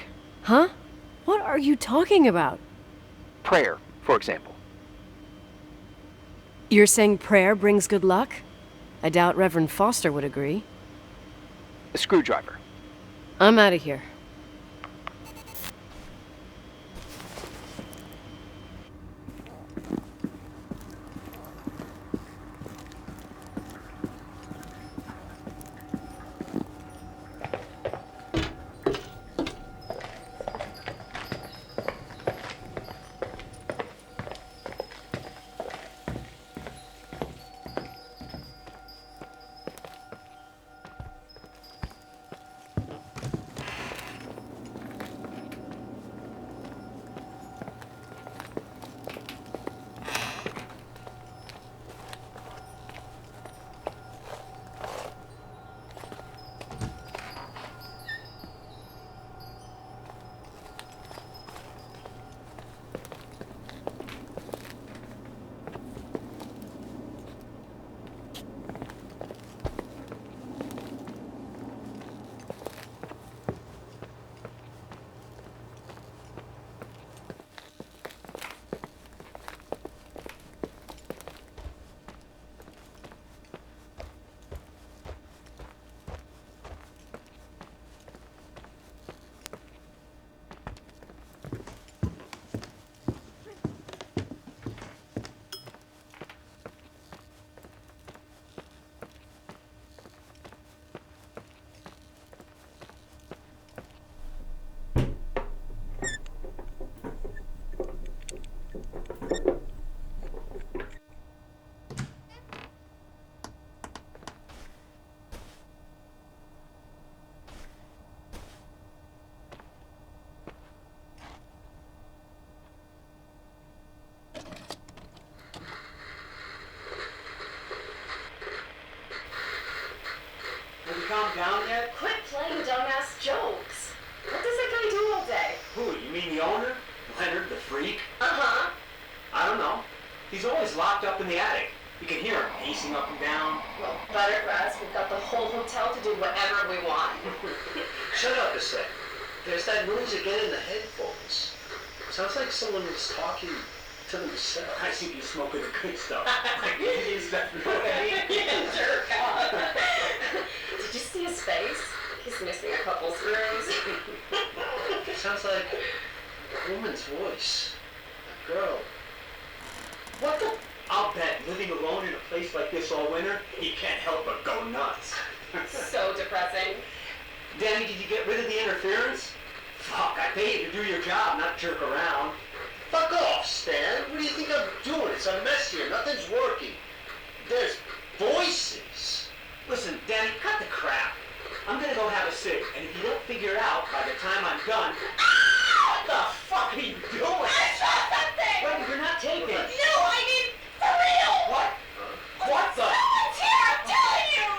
Huh? What are you talking about? Prayer, for example. You're saying prayer brings good luck? I doubt Reverend Foster would agree. A screwdriver. I'm out of here. He's always locked up in the attic. You can hear him pacing up and down. Well, better for us. We've got the whole hotel to do whatever we want. Shut up a sec. There's that noise again in the headphones. Sounds like someone is talking to themselves. I think you're smoking the good stuff. Is that right? Jerk off. Did you see his face? He's missing a couple screws. Sounds like a woman's voice. A girl. What the? I'll bet living alone in a place like this all winter, you can't help but go nuts. So depressing. Danny, did you get rid of the interference? Fuck, I pay you to do your job, not jerk around. Fuck off, Stan. What do you think I'm doing? It's a mess here. Nothing's working. There's voices. Listen, Danny, cut the crap. I'm gonna go have a cig, and if you don't figure it out by the time I'm done... What the fuck are you doing? I saw something! Wait, you're not taking. No, I mean, for real! What? What the? Someone's here, I'm telling you!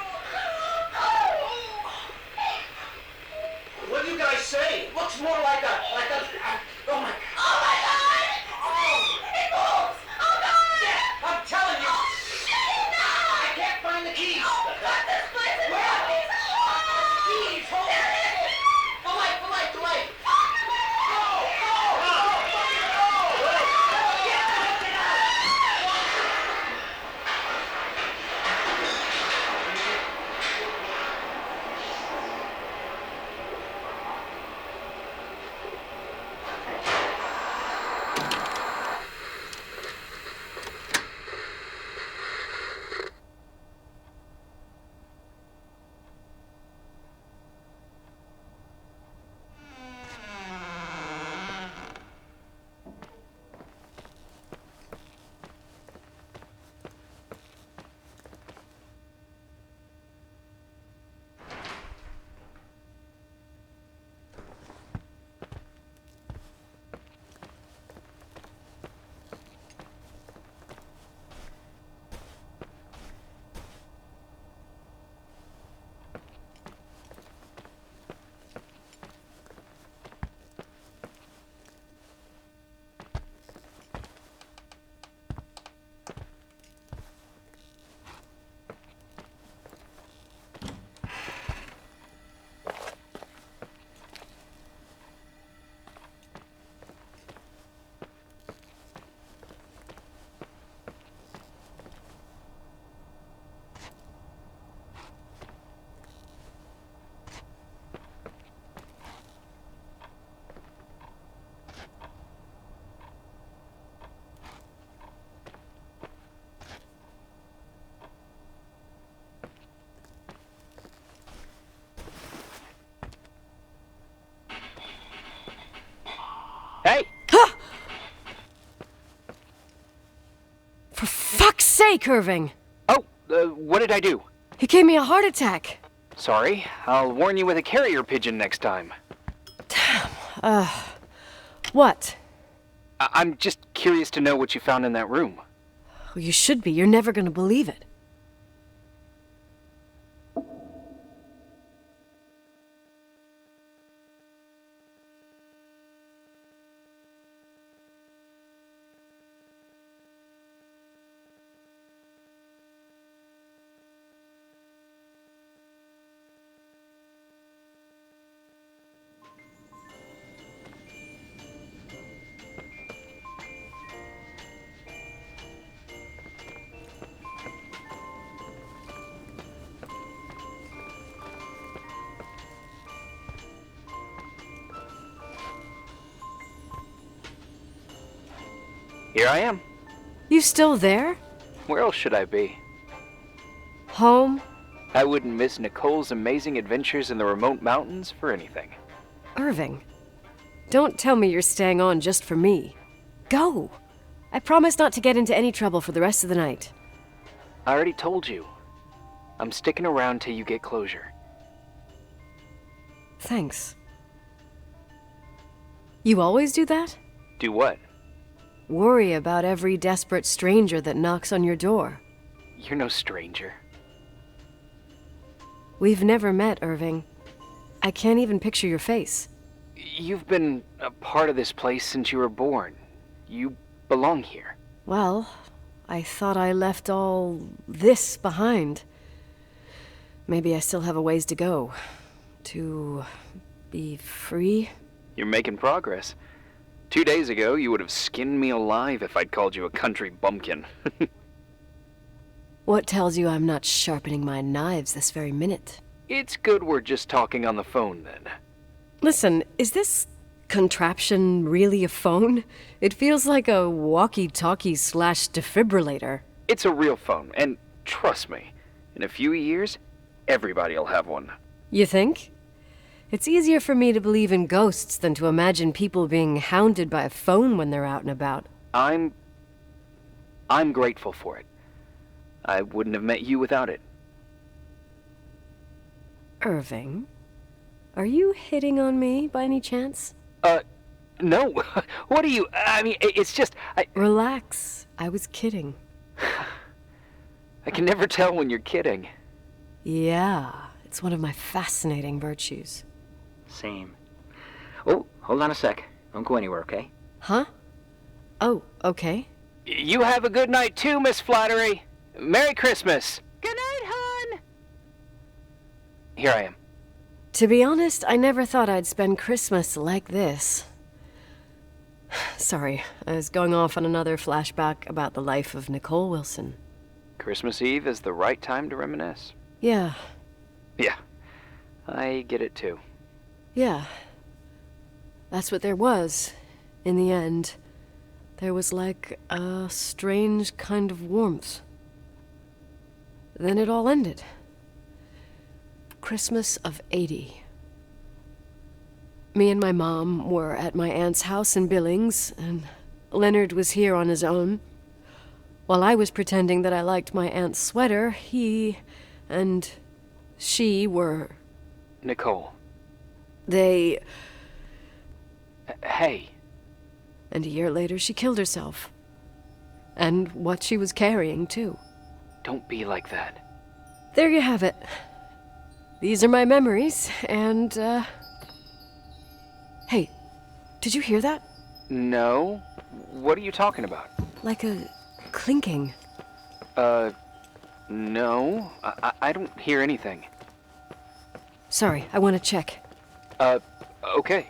What do you guys say? It looks more like a... oh my... Oh my God! It moves! Oh God! Yeah, I'm telling you! I can't find the keys! Oh God, this place is Where are they? keys! Hold on! The light! Go! Hey! For fuck's sake, Irving! Oh, what did I do? He gave me a heart attack. Sorry, I'll warn you with a carrier pigeon next time. What? I'm just curious to know what you found in that room. Well, you should be. You're never gonna believe it. Here I am. You still there? Where else should I be? Home? I wouldn't miss Nicole's amazing adventures in the remote mountains for anything. Irving, don't tell me you're staying on just for me. Go! I promise not to get into any trouble for the rest of the night. I already told you. I'm sticking around till you get closure. Thanks. You always do that? Do what? Worry about every desperate stranger that knocks on your door. You're no stranger. We've never met, Irving. I can't even picture your face. You've been a part of this place since you were born. You belong here. Well, I thought I left all this behind. Maybe I still have a ways to go. To be free? You're making progress. 2 days ago, you would have skinned me alive if I'd called you a country bumpkin. What tells you I'm not sharpening my knives this very minute? It's good we're just talking on the phone, then. Listen, is this contraption really a phone? It feels like a walkie-talkie / defibrillator. It's a real phone, and trust me, in a few years, everybody'll have one. You think? It's easier for me to believe in ghosts than to imagine people being hounded by a phone when they're out and about. I'm grateful for it. I wouldn't have met you without it. Irving, are you hitting on me by any chance? No. What are you... I mean, it's just... Relax. I was kidding. I can never tell when you're kidding. Yeah, it's one of my fascinating virtues. Same. Oh, hold on a sec. Don't go anywhere, okay? Huh? Oh, okay. You have a good night too, Miss Flattery. Merry Christmas. Good night, hon. Here I am. To be honest, I never thought I'd spend Christmas like this. Sorry, I was going off on another flashback about the life of Nicole Wilson. Christmas Eve is the right time to reminisce. Yeah. Yeah, I get it too. Yeah. That's what there was, in the end. There was like a strange kind of warmth. Then it all ended. Christmas of '80. Me and my mom were at my aunt's house in Billings, and Leonard was here on his own. While I was pretending that I liked my aunt's sweater, he and she were... Nicole. They... Hey. And a year later, she killed herself. And what she was carrying, too. Don't be like that. There you have it. These are my memories, and, Hey, did you hear that? No. What are you talking about? Like a clinking. No. I don't hear anything. Sorry, I want to check. Okay.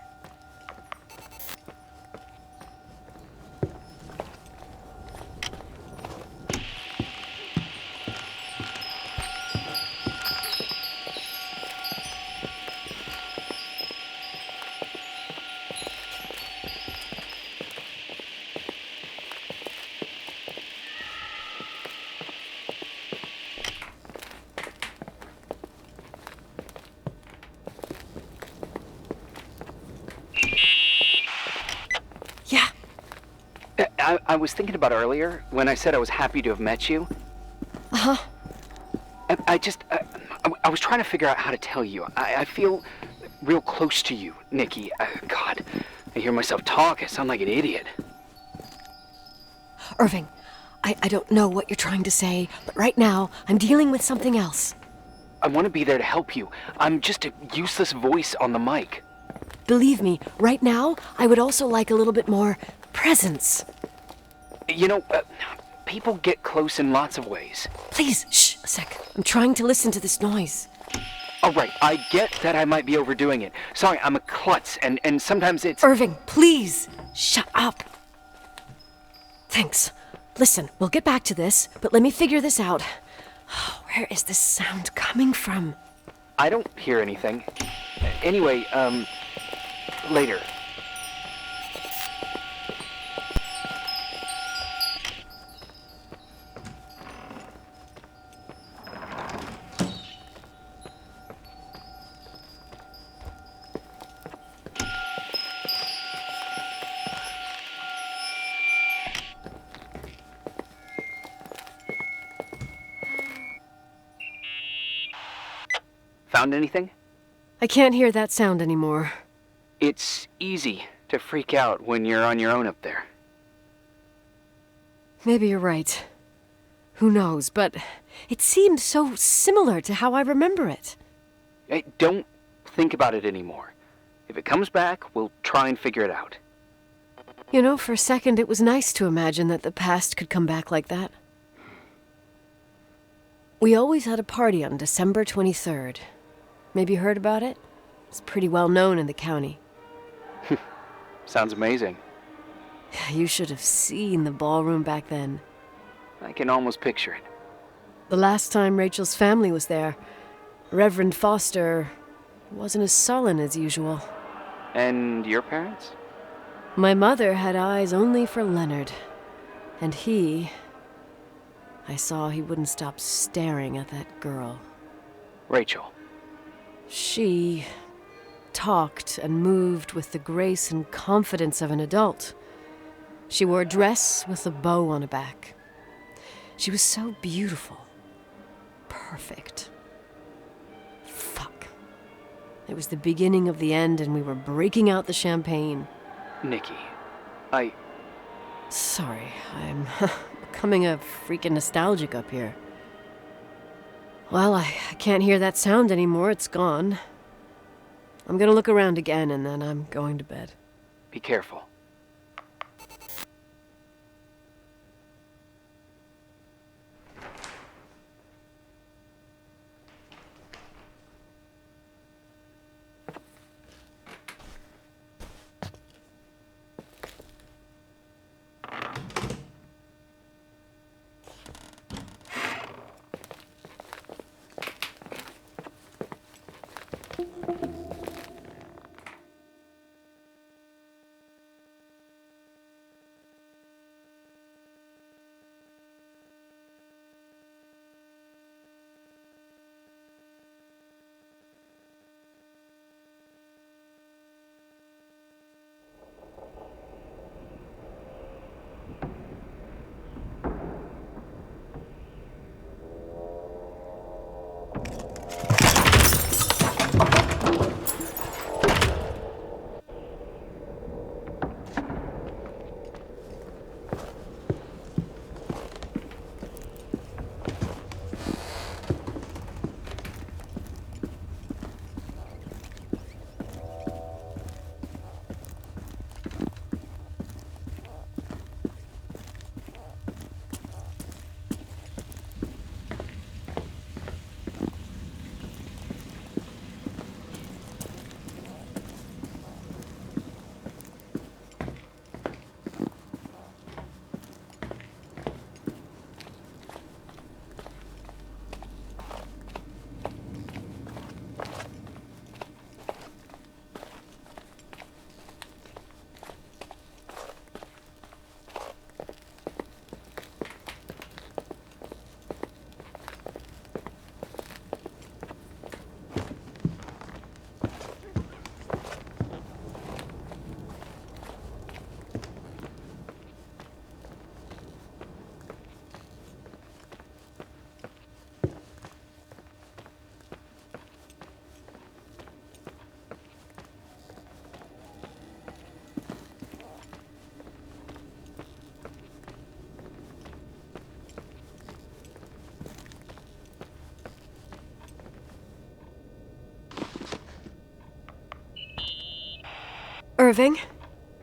I was thinking about earlier, when I said I was happy to have met you. Uh-huh. I was trying to figure out how to tell you. I feel real close to you, Nikki. God, I hear myself talk. I sound like an idiot. Irving, I don't know what you're trying to say, but right now, I'm dealing with something else. I want to be there to help you. I'm just a useless voice on the mic. Believe me, right now, I would also like a little bit more presence. You know, people get close in lots of ways. Please, shh, a sec. I'm trying to listen to this noise. All right, I get that I might be overdoing it. Sorry, I'm a klutz, and sometimes it's... Irving, please, shut up. Thanks. Listen, we'll get back to this, but let me figure this out. Where is this sound coming from? I don't hear anything. Anyway, later. Found anything? I can't hear that sound anymore. It's easy to freak out when you're on your own up there. Maybe you're right. Who knows, but it seemed so similar to how I remember it. Hey, don't think about it anymore. If it comes back, we'll try and figure it out. You know, for a second it was nice to imagine that the past could come back like that. We always had a party on December 23rd. Maybe you heard about it? It's pretty well known in the county. Sounds amazing. You should have seen the ballroom back then. I can almost picture it. The last time Rachel's family was there, Reverend Foster wasn't as sullen as usual. And your parents? My mother had eyes only for Leonard. And I saw he wouldn't stop staring at that girl. Rachel. She talked and moved with the grace and confidence of an adult. She wore a dress with a bow on her back. She was so beautiful. Perfect. Fuck. It was the beginning of the end, and we were breaking out the champagne. Nikki, Sorry, I'm becoming a freaking nostalgic up here. Well, I can't hear that sound anymore. It's gone. I'm gonna look around again, and then I'm going to bed. Be careful. Irving?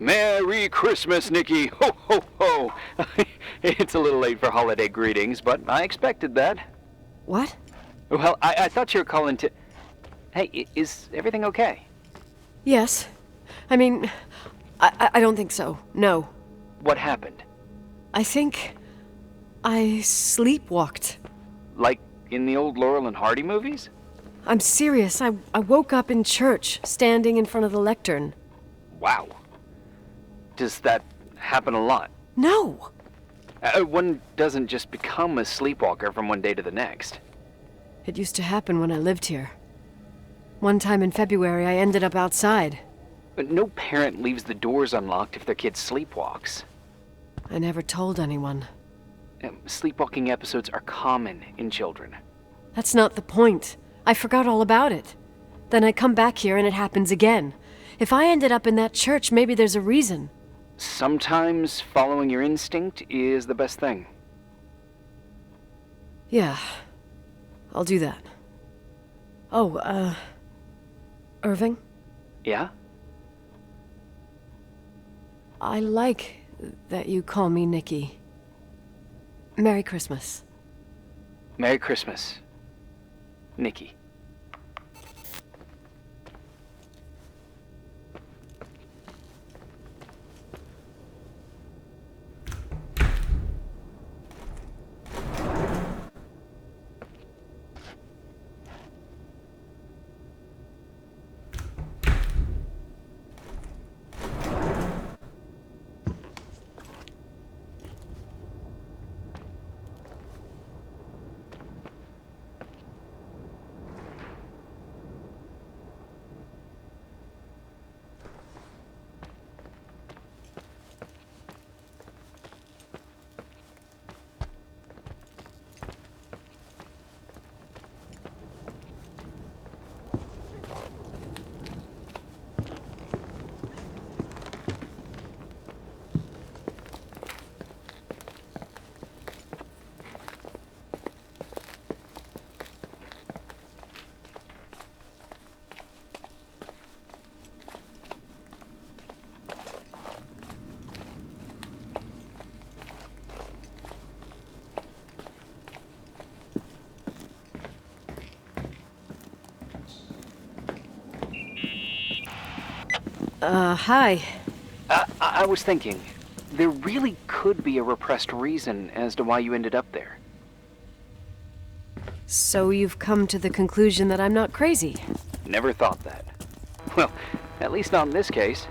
Merry Christmas, Nikki! Ho, ho, ho! It's a little late for holiday greetings, but I expected that. What? Well, I thought you were calling to... Hey, is everything okay? Yes. I mean, I don't think so. No. What happened? I think I sleepwalked. Like in the old Laurel and Hardy movies? I'm serious. I woke up in church, standing in front of the lectern. Wow. Does that happen a lot? No. One doesn't just become a sleepwalker from one day to the next. It used to happen when I lived here. One time in February, I ended up outside. But no parent leaves the doors unlocked if their kid sleepwalks. I never told anyone. Sleepwalking episodes are common in children. That's not the point. I forgot all about it. Then I come back here and it happens again. If I ended up in that church, maybe there's a reason. Sometimes following your instinct is the best thing. Yeah, I'll do that. Oh, Irving? Yeah? I like that you call me Nikki. Merry Christmas. Merry Christmas, Nikki. Hi. I was thinking, there really could be a repressed reason as to why you ended up there. So you've come to the conclusion that I'm not crazy? Never thought that. Well, at least not in this case.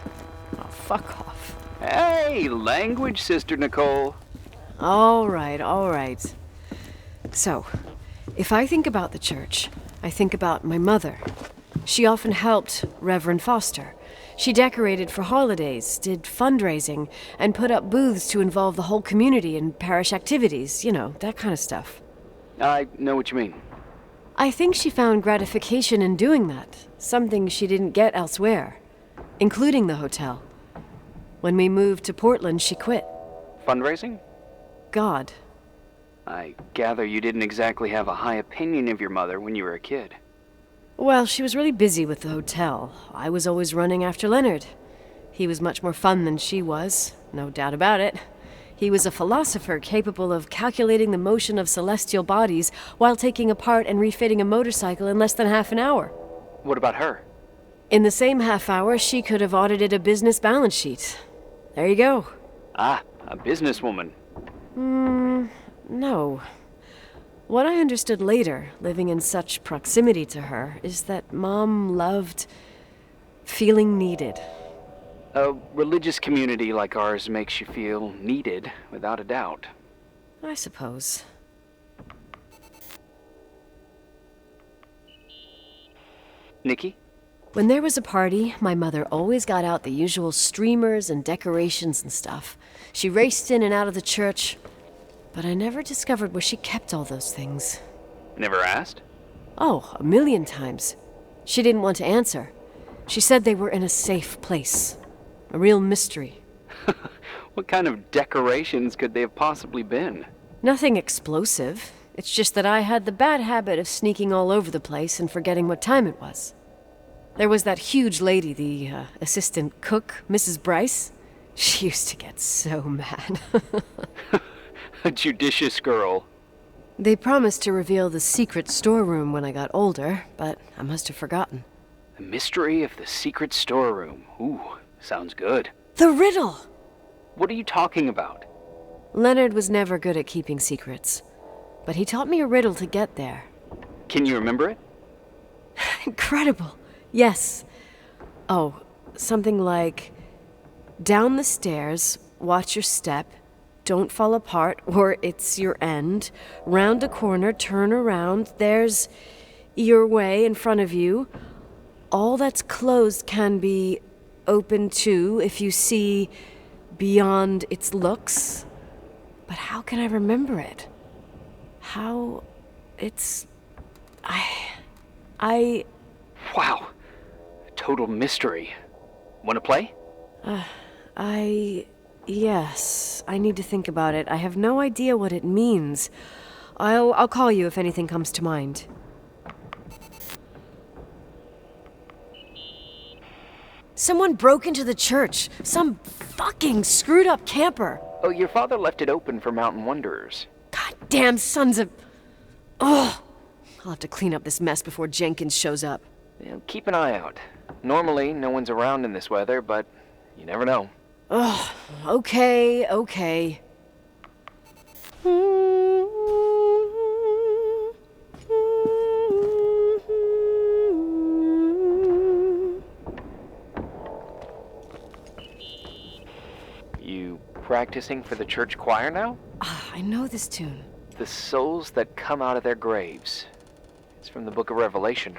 Oh, fuck off. Hey, language, Sister Nicole. All right. So, if I think about the church, I think about my mother. She often helped Reverend Foster. She decorated for holidays, did fundraising, and put up booths to involve the whole community in parish activities, you know, that kind of stuff. I know what you mean. I think she found gratification in doing that, something she didn't get elsewhere, including the hotel. When we moved to Portland, she quit. Fundraising? God. I gather you didn't exactly have a high opinion of your mother when you were a kid. Well, she was really busy with the hotel. I was always running after Leonard. He was much more fun than she was, no doubt about it. He was a philosopher capable of calculating the motion of celestial bodies while taking apart and refitting a motorcycle in less than half an hour. What about her? In the same half hour, she could have audited a business balance sheet. There you go. Ah, a businesswoman. No. What I understood later, living in such proximity to her, is that Mom loved feeling needed. A religious community like ours makes you feel needed, without a doubt. I suppose. Nikki? When there was a party, my mother always got out the usual streamers and decorations and stuff. She raced in and out of the church, but I never discovered where she kept all those things. Never asked? Oh, 1,000,000 times. She didn't want to answer. She said they were in a safe place. A real mystery. What kind of decorations could they have possibly been? Nothing explosive. It's just that I had the bad habit of sneaking all over the place and forgetting what time it was. There was that huge lady, the assistant cook, Mrs. Bryce. She used to get so mad. A judicious girl. They promised to reveal the secret storeroom when I got older, but I must have forgotten. The mystery of the secret storeroom. Ooh, sounds good. The riddle! What are you talking about? Leonard was never good at keeping secrets, but he taught me a riddle to get there. Can you remember it? Incredible. Yes. Oh, something like, down the stairs, watch your step, don't fall apart or it's your end, round a corner, turn around, there's your way in front of you. All that's closed can be open too if you see beyond its looks. But how can I remember it? How it's... I... Wow. Total mystery. Want to play? Yes, I need to think about it. I have no idea what it means. I'll call you if anything comes to mind. Someone broke into the church. Some fucking screwed up camper. Oh, your father left it open for mountain wanderers. Goddamn sons of... Ugh! I'll have to clean up this mess before Jenkins shows up. Yeah, keep an eye out. Normally, no one's around in this weather, but you never know. Ugh, okay. You practicing for the church choir now? I know this tune. The souls that come out of their graves. It's from the book of Revelation.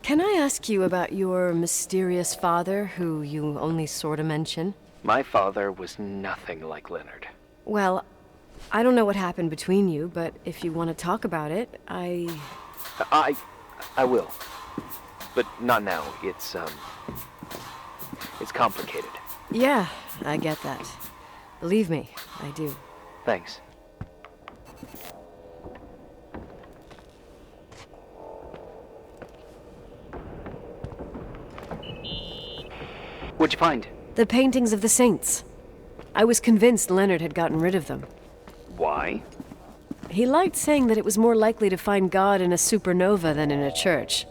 Can I ask you about your mysterious father, who you only sort of mention? My father was nothing like Leonard. Well, I don't know what happened between you, but if you want to talk about it, I will. But not now. It's complicated. Yeah, I get that. Believe me, I do. Thanks. What'd you find? The paintings of the saints. I was convinced Leonard had gotten rid of them. Why? He liked saying that it was more likely to find God in a supernova than in a church.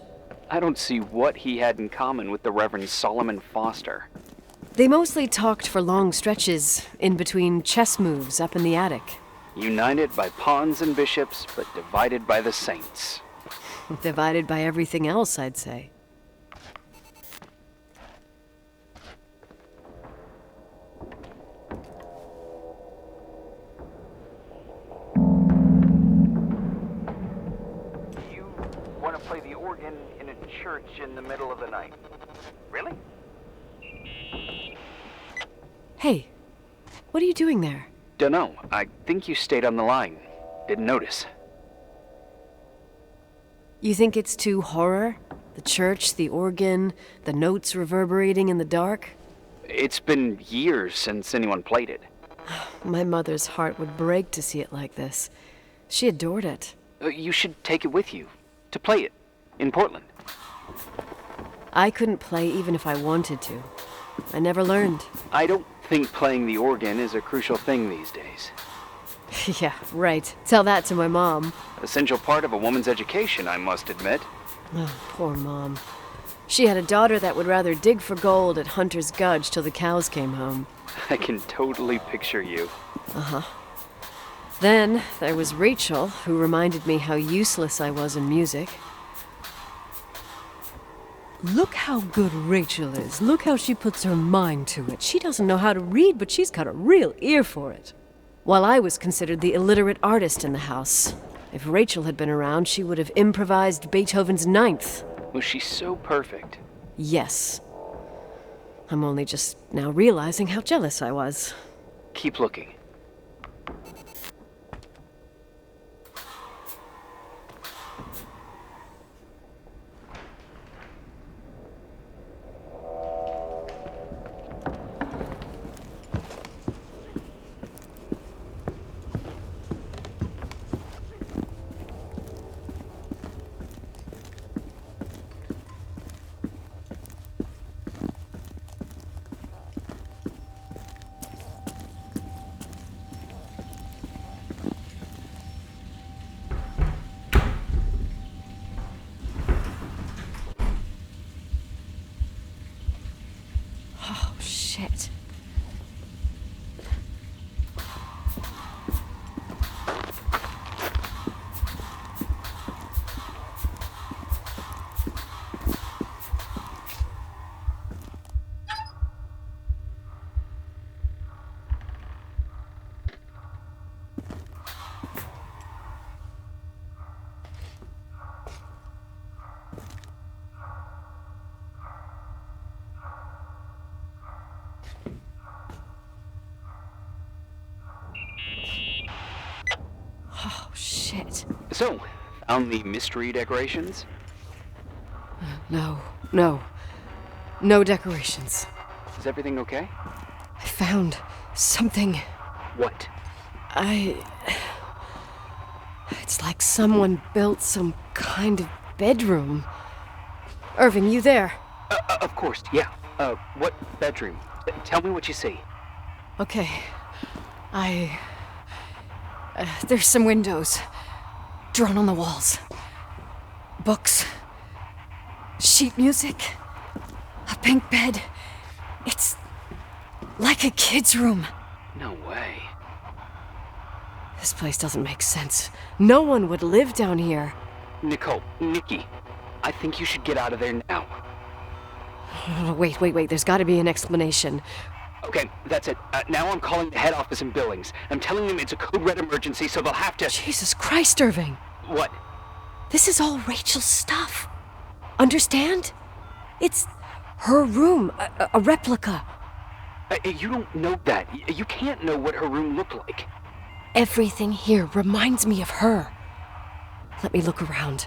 I don't see what he had in common with the Reverend Solomon Foster. They mostly talked for long stretches, in between chess moves up in the attic. United by pawns and bishops, but divided by the saints. Divided by everything else, I'd say. You want to play the organ in a church in the middle of the night? Really? Hey, what are you doing there? Dunno. I think you stayed on the line. Didn't notice. You think it's too horror? The church, the organ, the notes reverberating in the dark? It's been years since anyone played it. My mother's heart would break to see it like this. She adored it. You should take it with you. To play it. In Portland. I couldn't play even if I wanted to. I never learned. I don't think playing the organ is a crucial thing these days. Yeah, right. Tell that to my mom. Essential part of a woman's education, I must admit. Oh, poor Mom. She had a daughter that would rather dig for gold at Hunter's Gulch till the cows came home. I can totally picture you. Uh-huh. Then there was Rachel, who reminded me how useless I was in music. Look how good Rachel is. Look how she puts her mind to it. She doesn't know how to read, but she's got a real ear for it. While I was considered the illiterate artist in the house. If Rachel had been around, she would have improvised Beethoven's Ninth. Was she so perfect? Yes. I'm only just now realizing how jealous I was. Keep looking. Shit. Oh, shit. So, found the mystery decorations? No. No decorations. Is everything okay? I found something. What? It's like someone built some kind of bedroom. Irving, you there? Of course, yeah. What bedroom? Tell me what you see. Okay. There's some windows. drawn on the walls. Books. Sheet music. A pink bed. It's like a kid's room. No way. This place doesn't make sense. No one would live down here. Nicole, Nikki, I think you should get out of there now. Wait. There's got to be an explanation. Okay, that's it. Now I'm calling the head office in Billings. I'm telling them it's a code red emergency, so they'll have to... Jesus Christ, Irving. What? This is all Rachel's stuff. Understand? It's her room, a replica. You don't know that. You can't know what her room looked like. Everything here reminds me of her. Let me look around.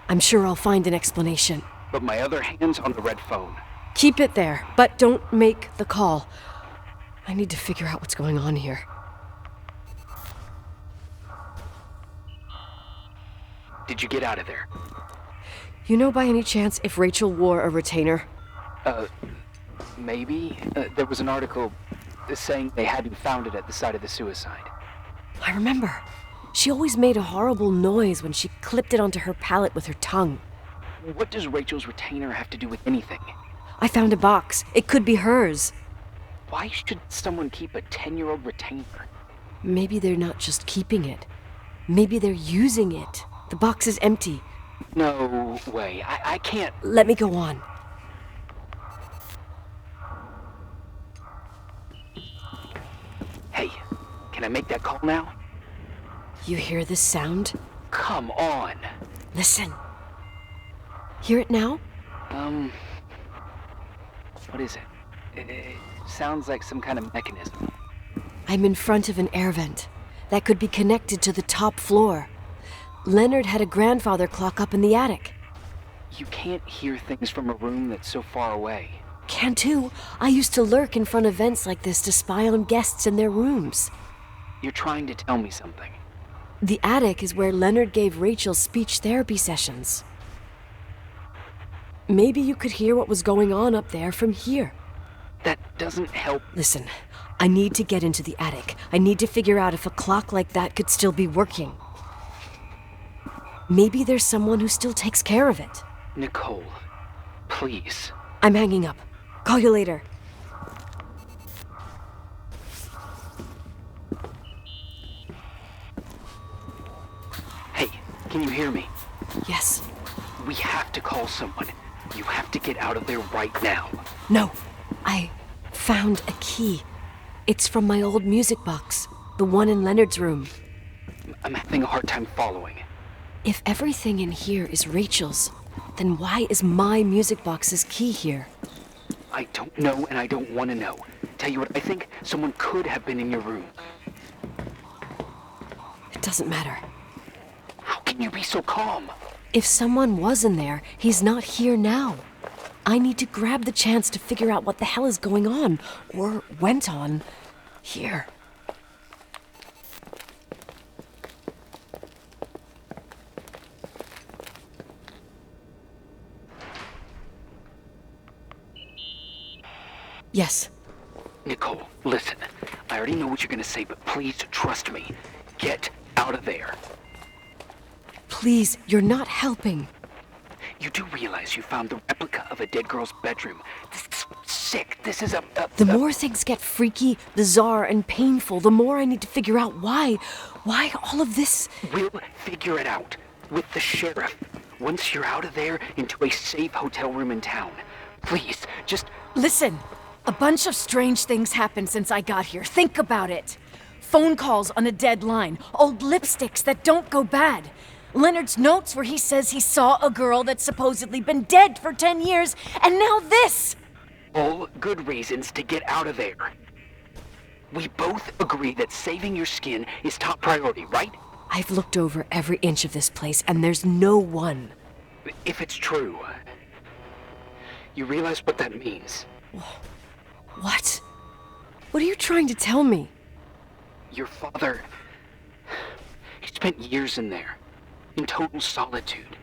I'm sure I'll find an explanation. But my other hand's on the red phone. Keep it there, but don't make the call. I need to figure out what's going on here. Did you get out of there? You know by any chance if Rachel wore a retainer? Maybe. There was an article saying they hadn't found it at the site of the suicide. I remember. She always made a horrible noise when she clipped it onto her palate with her tongue. What does Rachel's retainer have to do with anything? I found a box. It could be hers. Why should someone keep a 10-year-old retainer? Maybe they're not just keeping it. Maybe they're using it. The box is empty. No way. I can't... Let me go on. Hey, can I make that call now? You hear this sound? Come on. Listen. Hear it now? What is it? It sounds like some kind of mechanism. I'm in front of an air vent that could be connected to the top floor. Leonard had a grandfather clock up in the attic. You can't hear things from a room that's so far away. Can too. I used to lurk in front of vents like this to spy on guests in their rooms. You're trying to tell me something. The attic is where Leonard gave Rachel speech therapy sessions. Maybe you could hear what was going on up there from here. That doesn't help. Listen, I need to get into the attic. I need to figure out if a clock like that could still be working. Maybe there's someone who still takes care of it. Nicole, please. I'm hanging up. Call you later. Hey, can you hear me? Yes. We have to call someone. You have to get out of there right now. No, I found a key. It's from my old music box, the one in Leonard's room. I'm having a hard time following. If everything in here is Rachel's, then why is my music box's key here? I don't know and I don't want to know. Tell you what, I think someone could have been in your room. It doesn't matter. How can you be so calm? If someone was in there, he's not here now. I need to grab the chance to figure out what the hell is going on, or went on, here. Yes. Nicole, listen. I already know what you're gonna say, but please trust me. Get out of there. Please, you're not helping. You do realize you found the replica of a dead girl's bedroom. This is sick. This is The more things get freaky, bizarre, and painful, the more I need to figure out why all of this... We'll figure it out. With the sheriff. Once you're out of there, into a safe hotel room in town. Please, just... Listen. A bunch of strange things happened since I got here. Think about it. Phone calls on a dead line. Old lipsticks that don't go bad. Leonard's notes where he says he saw a girl that's supposedly been dead for 10 years, and now this! All good reasons to get out of there. We both agree that saving your skin is top priority, right? I've looked over every inch of this place, and there's no one. If it's true, you realize what that means. What? What are you trying to tell me? Your father... He spent years in there. In total solitude.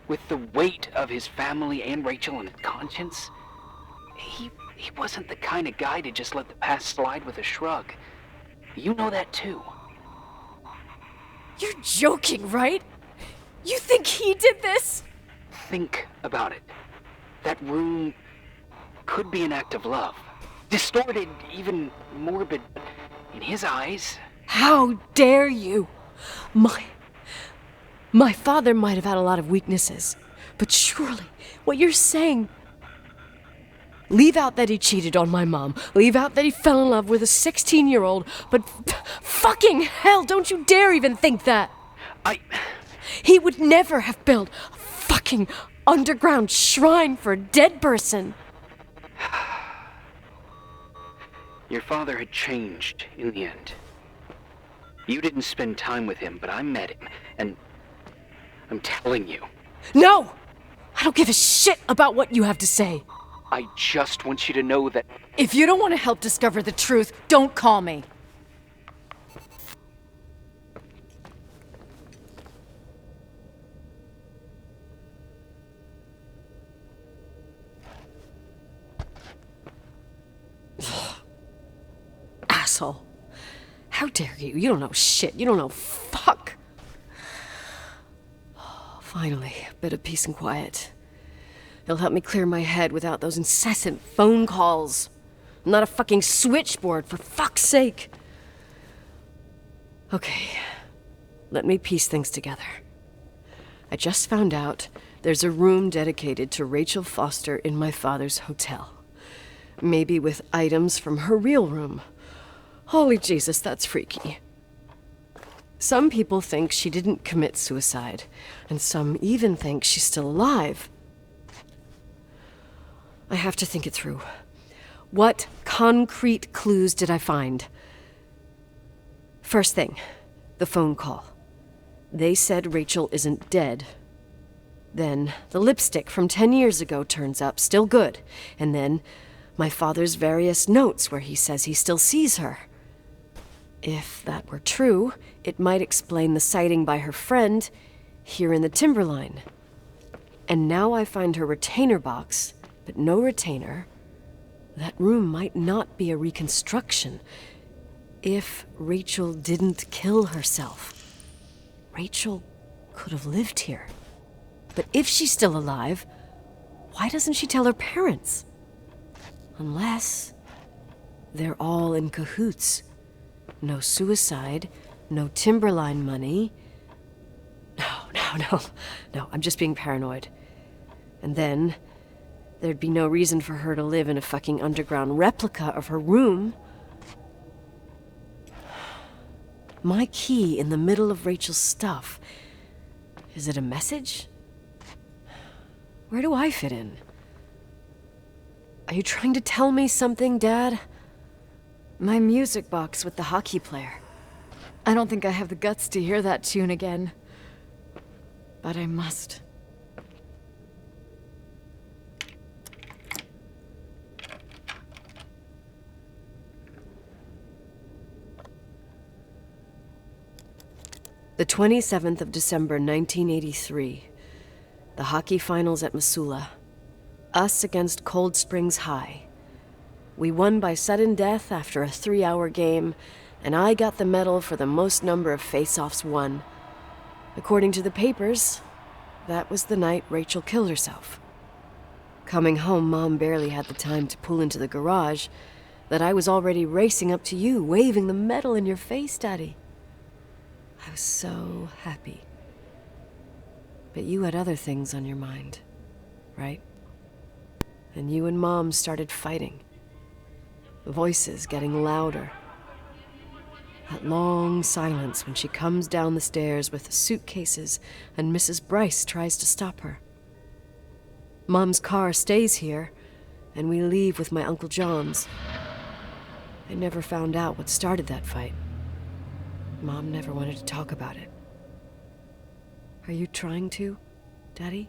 With the weight of his family and Rachel on his conscience. He wasn't the kind of guy to just let the past slide with a shrug. You know that too. You're joking, right? You think he did this? Think about it. That room could be an act of love. Distorted, even morbid. In his eyes... How dare you? My father might have had a lot of weaknesses, but surely what you're saying... Leave out that he cheated on my mom. Leave out that he fell in love with a 16-year-old, but fucking hell, don't you dare even think that! He would never have built a fucking underground shrine for a dead person. Your father had changed in the end. You didn't spend time with him, but I met him, and I'm telling you. No! I don't give a shit about what you have to say. I just want you to know that... If you don't want to help discover the truth, don't call me. Asshole. How dare you? You don't know shit. You don't know fuck. Finally, a bit of peace and quiet. It'll help me clear my head without those incessant phone calls. I'm not a fucking switchboard, for fuck's sake. Okay, let me piece things together. I just found out there's a room dedicated to Rachel Foster in my father's hotel. Maybe with items from her real room. Holy Jesus, that's freaky. Some people think she didn't commit suicide, and some even think she's still alive. I have to think it through. What concrete clues did I find? First thing, the phone call. They said Rachel isn't dead. Then the lipstick from 10 years ago turns up, still good. And then my father's various notes where he says he still sees her. If that were true, it might explain the sighting by her friend here in the timberline. And now I find her retainer box, but no retainer. That room might not be a reconstruction. If Rachel didn't kill herself, Rachel could have lived here. But if she's still alive, why doesn't she tell her parents? Unless they're all in cahoots. No suicide, no timberline money. No, I'm just being paranoid. And then there'd be no reason for her to live in a fucking underground replica of her room. My key in the middle of Rachel's stuff. Is it a message? Where do I fit in? Are you trying to tell me something, Dad? My music box with the hockey player. I don't think I have the guts to hear that tune again. But I must. The 27th of December, 1983. The hockey finals at Missoula. Us against Cold Springs High. We won by sudden death after a 3-hour game, and I got the medal for the most number of face-offs won. According to the papers, that was the night Rachel killed herself. Coming home, Mom barely had the time to pull into the garage that I was already racing up to you, waving the medal in your face, Daddy. I was so happy. But you had other things on your mind, right? And you and Mom started fighting. Voices getting louder. That long silence when she comes down the stairs with the suitcases and Mrs. Bryce tries to stop her. Mom's car stays here, and we leave with my Uncle John's. I never found out what started that fight. Mom never wanted to talk about it. Are you trying to, Daddy?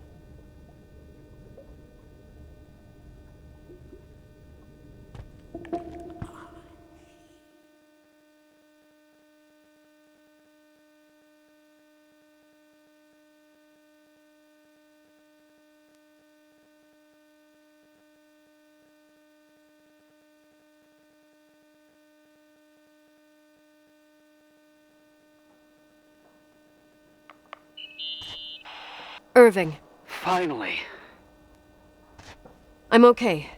Irving. Finally. I'm okay.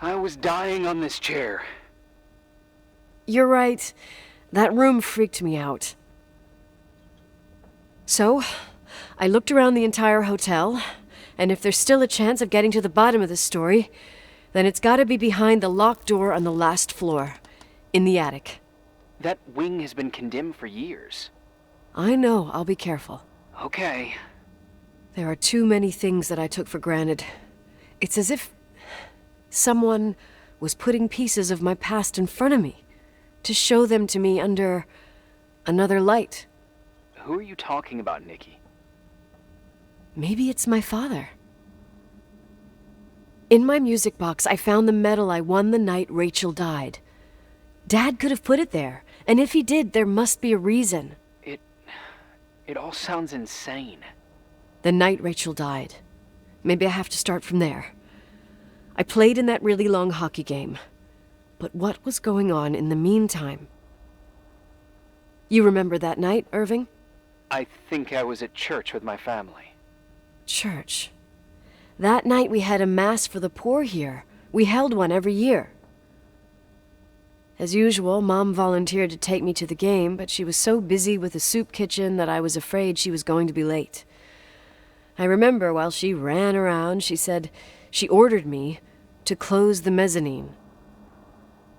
I was dying on this chair. You're right. That room freaked me out. So, I looked around the entire hotel, and if there's still a chance of getting to the bottom of this story, then it's gotta be behind the locked door on the last floor, in the attic. That wing has been condemned for years. I know, I'll be careful. Okay. There are too many things that I took for granted. It's as if someone was putting pieces of my past in front of me, to show them to me under another light. Who are you talking about, Nikki? Maybe it's my father. In my music box, I found the medal I won the night Rachel died. Dad could have put it there, and if he did, there must be a reason. It all sounds insane. The night Rachel died. Maybe I have to start from there. I played in that really long hockey game. But what was going on in the meantime? You remember that night, Irving? I think I was at church with my family. Church. That night we had a mass for the poor here. We held one every year. As usual, Mom volunteered to take me to the game, but she was so busy with the soup kitchen that I was afraid she was going to be late. I remember while she ran around, she said she ordered me to close the mezzanine.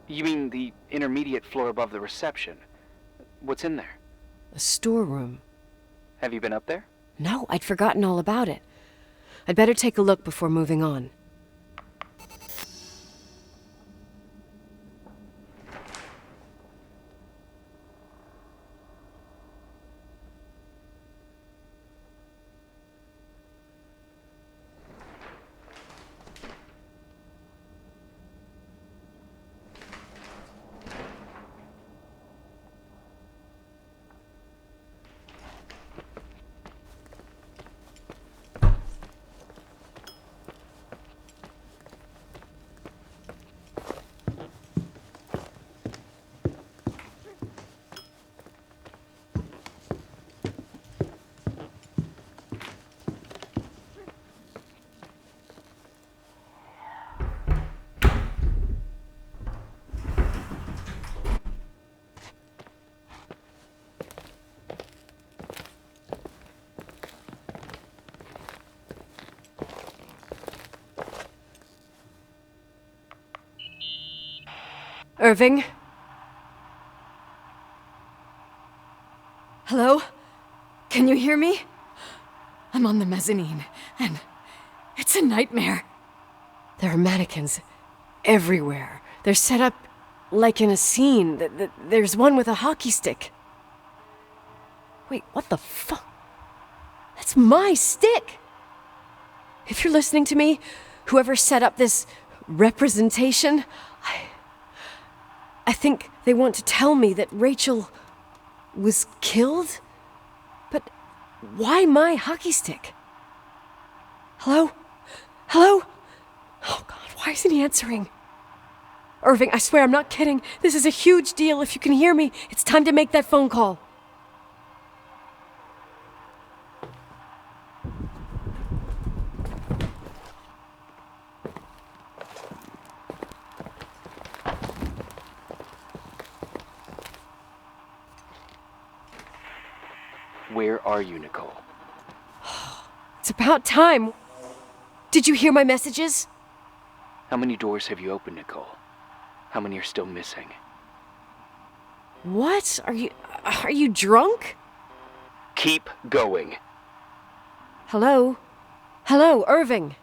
You mean the intermediate floor above the reception? What's in there? A storeroom. Have you been up there? No, I'd forgotten all about it. I'd better take a look before moving on. Irving? Hello? Can you hear me? I'm on the mezzanine, and it's a nightmare. There are mannequins everywhere. They're set up like in a scene. There's one with a hockey stick. Wait, what the fuck? That's my stick! If you're listening to me, whoever set up this representation, I think they want to tell me that Rachel was killed? But why my hockey stick? Hello? Hello? Oh God, why isn't he answering? Irving, I swear I'm not kidding. This is a huge deal. If you can hear me, it's time to make that phone call. Where are you, Nicole? It's about time. Did you hear my messages? How many doors have you opened, Nicole? How many are still missing? What? Are you drunk? Keep going. Hello? Hello, Irving.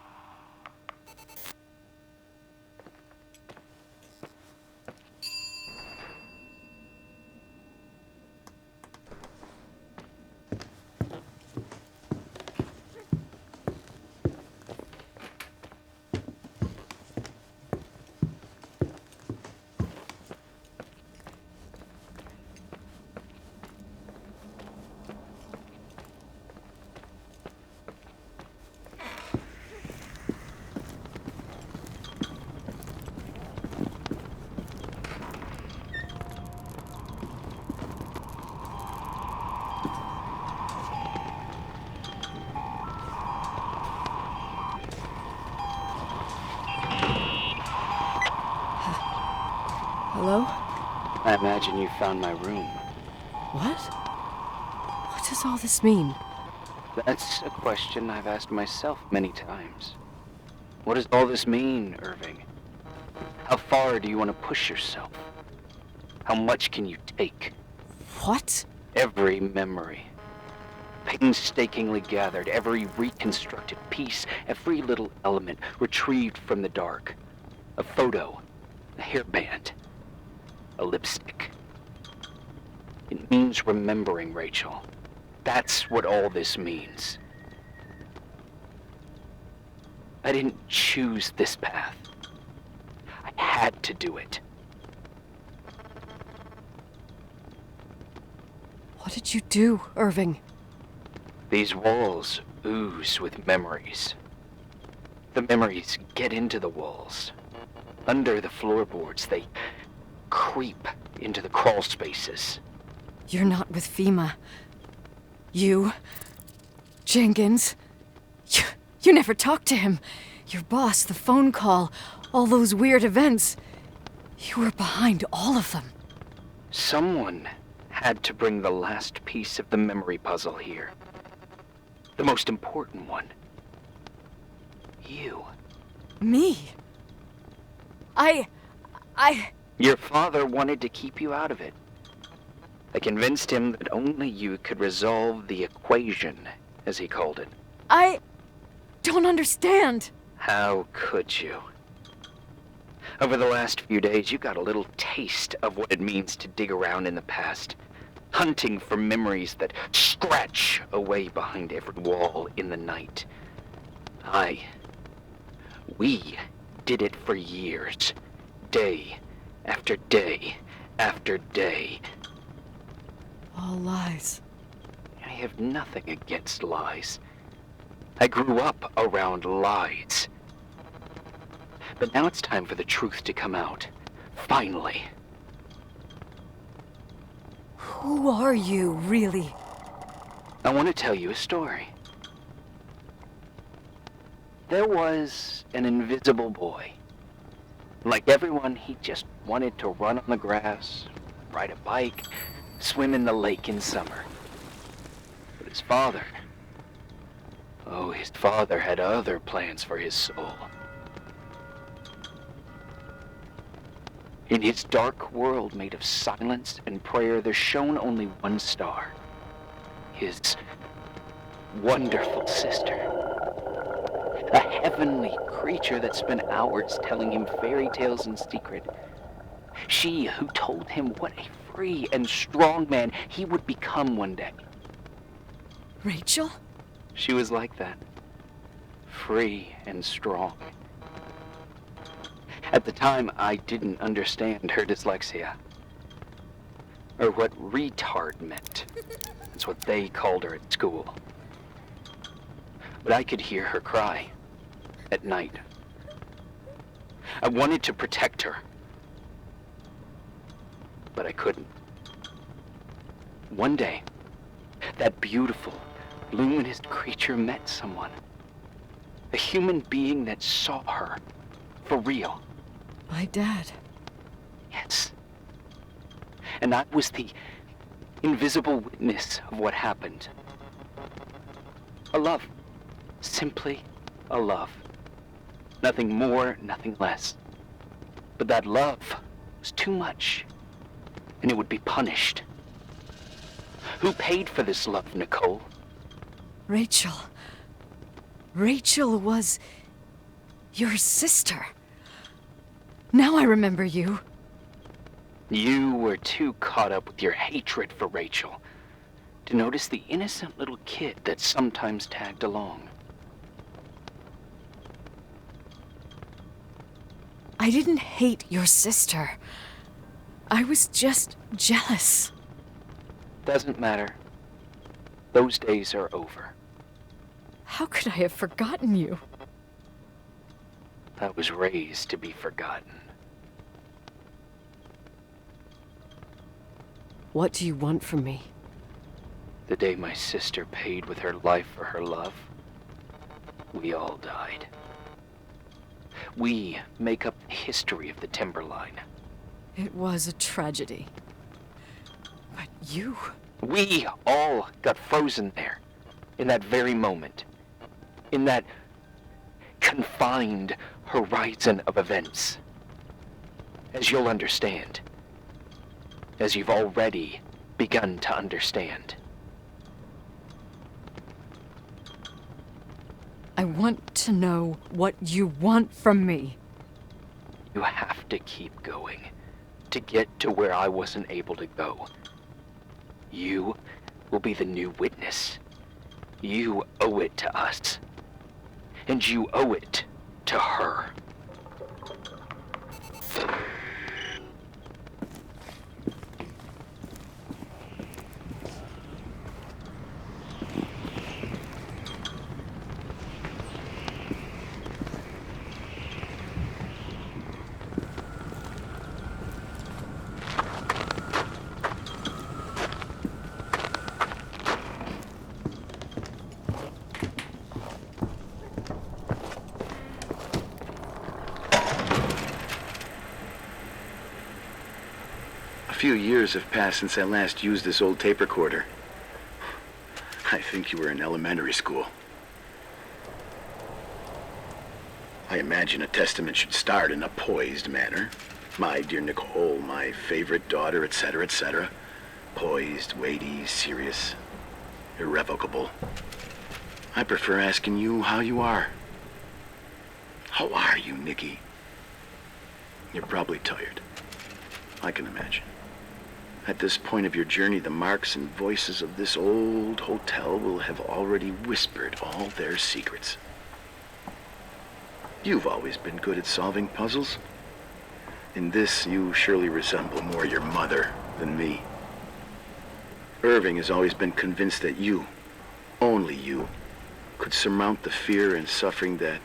Hello? I imagine you found my room. What? What does all this mean? That's a question I've asked myself many times. What does all this mean, Irving? How far do you want to push yourself? How much can you take? What? Every memory. Painstakingly gathered, every reconstructed piece, every little element retrieved from the dark. A photo, a hairband, a lipstick. It means remembering, Rachel. That's what all this means. I didn't choose this path. I had to do it. What did you do, Irving? These walls ooze with memories. The memories get into the walls. Under the floorboards, they creep into the crawl spaces. You're not with FEMA. You... Jenkins... You never talked to him. Your boss, the phone call, all those weird events. You were behind all of them. Someone had to bring the last piece of the memory puzzle here. The most important one. You. Me? I... Your father wanted to keep you out of it. I convinced him that only you could resolve the equation, as he called it. I don't understand. How could you? Over the last few days, you got a little taste of what it means to dig around in the past, hunting for memories that scratch away behind every wall in the night. We did it for years, day after day after day. All lies. I have nothing against lies. I grew up around lies. But now it's time for the truth to come out. Finally. Who are you, really? I want to tell you a story. There was an invisible boy. Like everyone, he just wanted to run on the grass, ride a bike, swim in the lake in summer. But his father had other plans for his soul. In his dark world made of silence and prayer, there shone only one star. His wonderful sister. A heavenly creature that spent hours telling him fairy tales in secret. She who told him what a free and strong man he would become one day. Rachel? She was like that. Free and strong. At the time, I didn't understand her dyslexia. Or what retard meant. That's what they called her at school. But I could hear her cry. At night. I wanted to protect her. But I couldn't. One day, that beautiful, luminous creature met someone. A human being that saw her. For real. My dad. Yes. And I was the invisible witness of what happened. A love. Simply a love. Nothing more, nothing less. But that love was too much, and it would be punished. Who paid for this love, Nicole? Rachel. Rachel was your sister. Now I remember you. You were too caught up with your hatred for Rachel to notice the innocent little kid that sometimes tagged along. I didn't hate your sister. I was just jealous. Doesn't matter. Those days are over. How could I have forgotten you? I was raised to be forgotten. What do you want from me? The day my sister paid with her life for her love, we all died. We make up the history of the Timberline. It was a tragedy. But you... We all got frozen there, in that very moment. In that confined horizon of events. As you'll understand. As you've already begun to understand. I want to know what you want from me. You have to keep going to get to where I wasn't able to go. You will be the new witness. You owe it to us. And you owe it to her. A few years have passed since I last used this old tape recorder. I think you were in elementary school. I imagine a testament should start in a poised manner. My dear Nicole, my favorite daughter, etc., etc. Poised, weighty, serious, irrevocable. I prefer asking you how you are. How are you, Nikki? You're probably tired. I can imagine. At this point of your journey, the marks and voices of this old hotel will have already whispered all their secrets. You've always been good at solving puzzles. In this, you surely resemble more your mother than me. Irving has always been convinced that you, only you, could surmount the fear and suffering that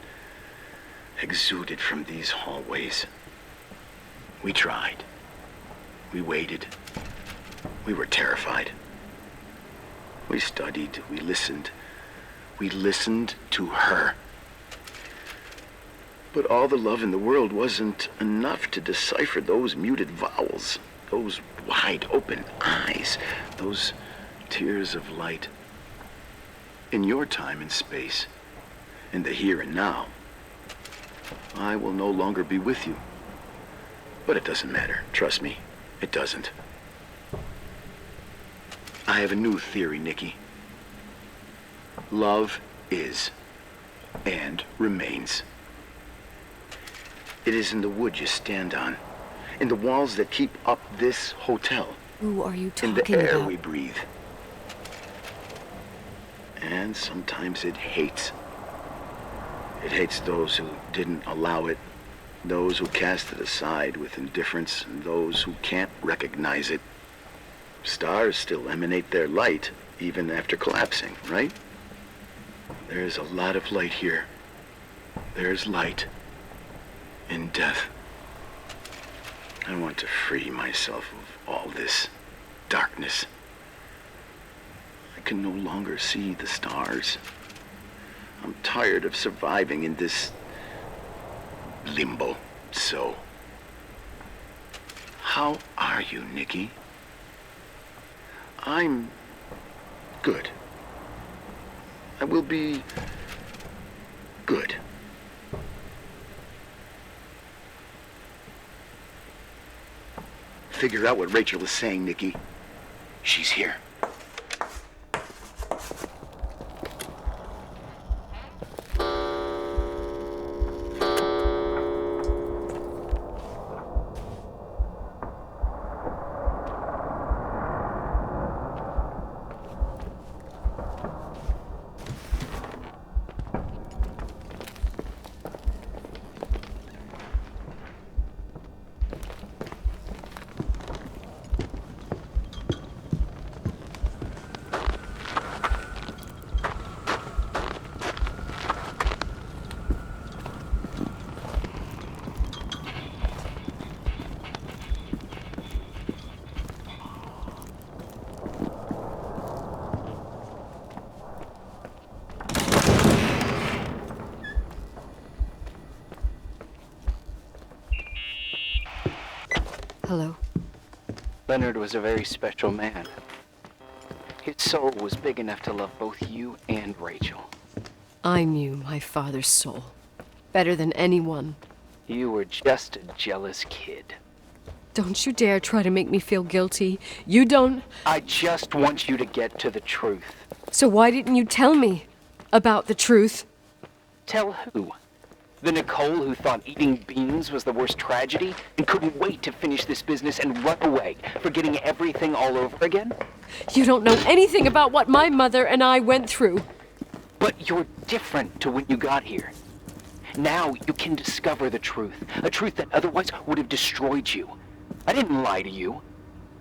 exuded from these hallways. We tried. We waited. We were terrified. We studied. We listened. We listened to her. But all the love in the world wasn't enough to decipher those muted vowels, those wide open eyes, those tears of light. In your time and space, in the here and now, I will no longer be with you. But it doesn't matter. Trust me, it doesn't. I have a new theory, Nikki. Love is and remains. It is in the wood you stand on, in the walls that keep up this hotel. Who are you talking about? In the air about? we breathe. And sometimes it hates. It hates those who didn't allow it, those who cast it aside with indifference, and those who can't recognize it. Stars still emanate their light, even after collapsing, right? There's a lot of light here. There's light in death. I want to free myself of all this darkness. I can no longer see the stars. I'm tired of surviving in this limbo. So, how are you, Nikki? I'm good. I will be good. Figure out what Rachel is saying, Nikki. She's here. Hello. Leonard was a very special man. His soul was big enough to love both you and Rachel. I knew my father's soul better than anyone. You were just a jealous kid. Don't you dare try to make me feel guilty. You don't... I just want you to get to the truth. So why didn't you tell me about the truth? Tell who? The Nicole who thought eating beans was the worst tragedy and couldn't wait to finish this business and run away, forgetting everything all over again? You don't know anything about what my mother and I went through. But you're different to when you got here. Now you can discover the truth, a truth that otherwise would have destroyed you. I didn't lie to you.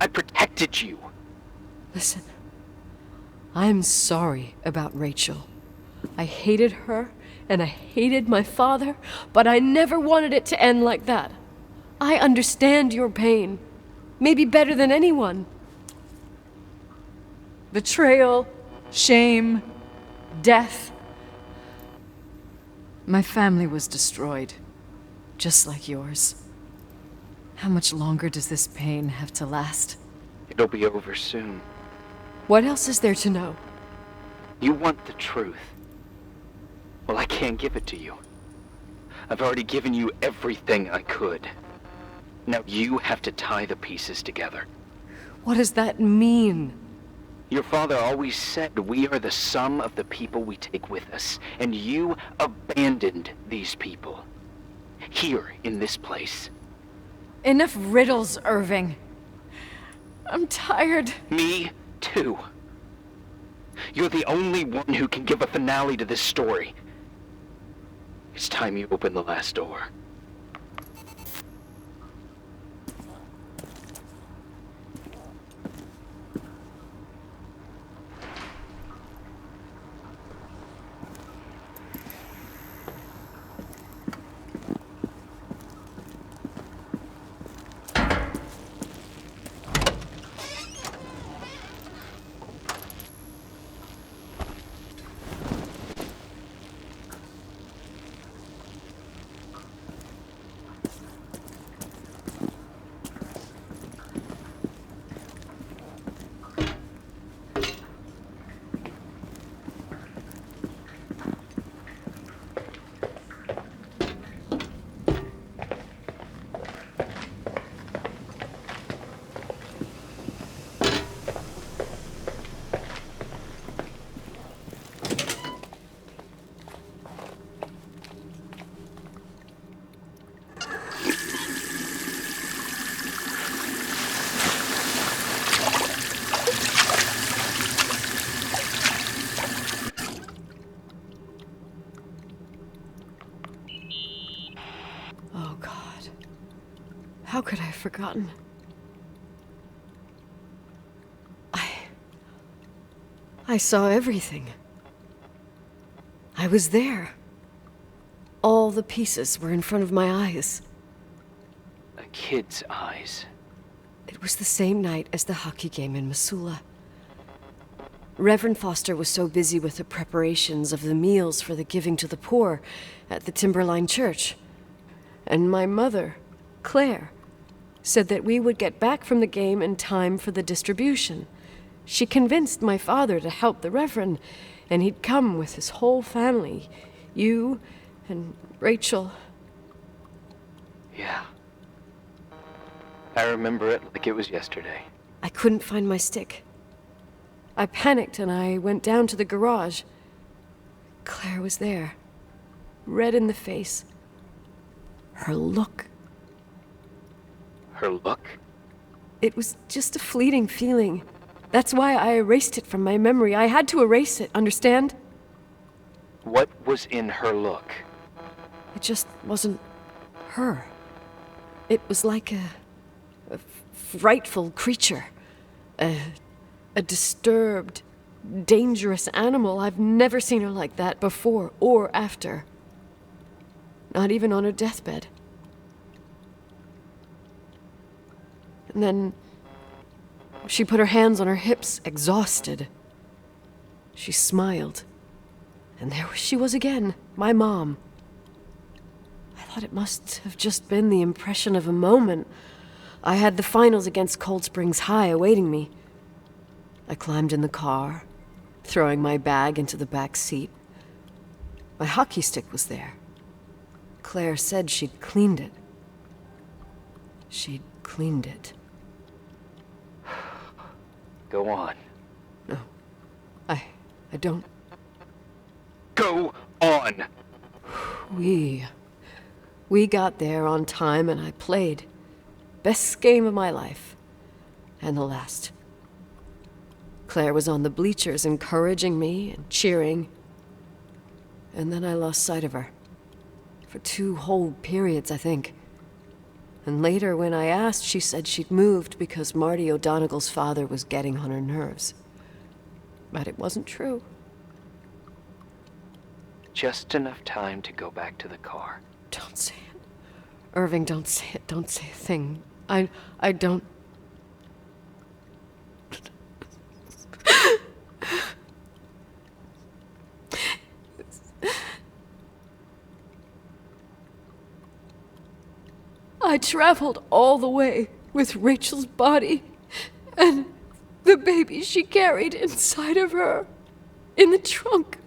I protected you. Listen, I'm sorry about Rachel. I hated her, and I hated my father, but I never wanted it to end like that. I understand your pain, maybe better than anyone. Betrayal, shame, death. My family was destroyed, just like yours. How much longer does this pain have to last? It'll be over soon. What else is there to know? You want the truth. Well, I can't give it to you. I've already given you everything I could. Now you have to tie the pieces together. What does that mean? Your father always said we are the sum of the people we take with us, and you abandoned these people. Here, in this place. Enough riddles, Irving. I'm tired. Me, too. You're the only one who can give a finale to this story. It's time you open the last door. Oh, God. How could I have forgotten? I saw everything. I was there. All the pieces were in front of my eyes. A kid's eyes. It was the same night as the hockey game in Missoula. Reverend Foster was so busy with the preparations of the meals for the giving to the poor at the Timberline Church. And my mother, Claire, said that we would get back from the game in time for the distribution. She convinced my father to help the Reverend, and he'd come with his whole family. You and Rachel. Yeah. I remember it like it was yesterday. I couldn't find my stick. I panicked and I went down to the garage. Claire was there, red in the face. Her look. Her look? It was just a fleeting feeling. That's why I erased it from my memory. I had to erase it, understand? What was in her look? It just wasn't her. It was like a frightful creature. A disturbed, dangerous animal. I've never seen her like that before or after. Not even on her deathbed. And then she put her hands on her hips, exhausted. She smiled. And there she was again, my mom. I thought it must have just been the impression of a moment. I had the finals against Cold Springs High awaiting me. I climbed in the car, throwing my bag into the back seat. My hockey stick was there. Claire said she'd cleaned it. She'd cleaned it. Go on. No. I don't. Go on! We got there on time and I played. Best game of my life. And the last. Claire was on the bleachers encouraging me and cheering. And then I lost sight of her. For 2 whole periods, I think. And later, when I asked, she said she'd moved because Marty O'Donegal's father was getting on her nerves. But it wasn't true. Just enough time to go back to the car. Don't say it. Irving, don't say it. Don't say a thing. I don't... I traveled all the way with Rachel's body and the baby she carried inside of her in the trunk,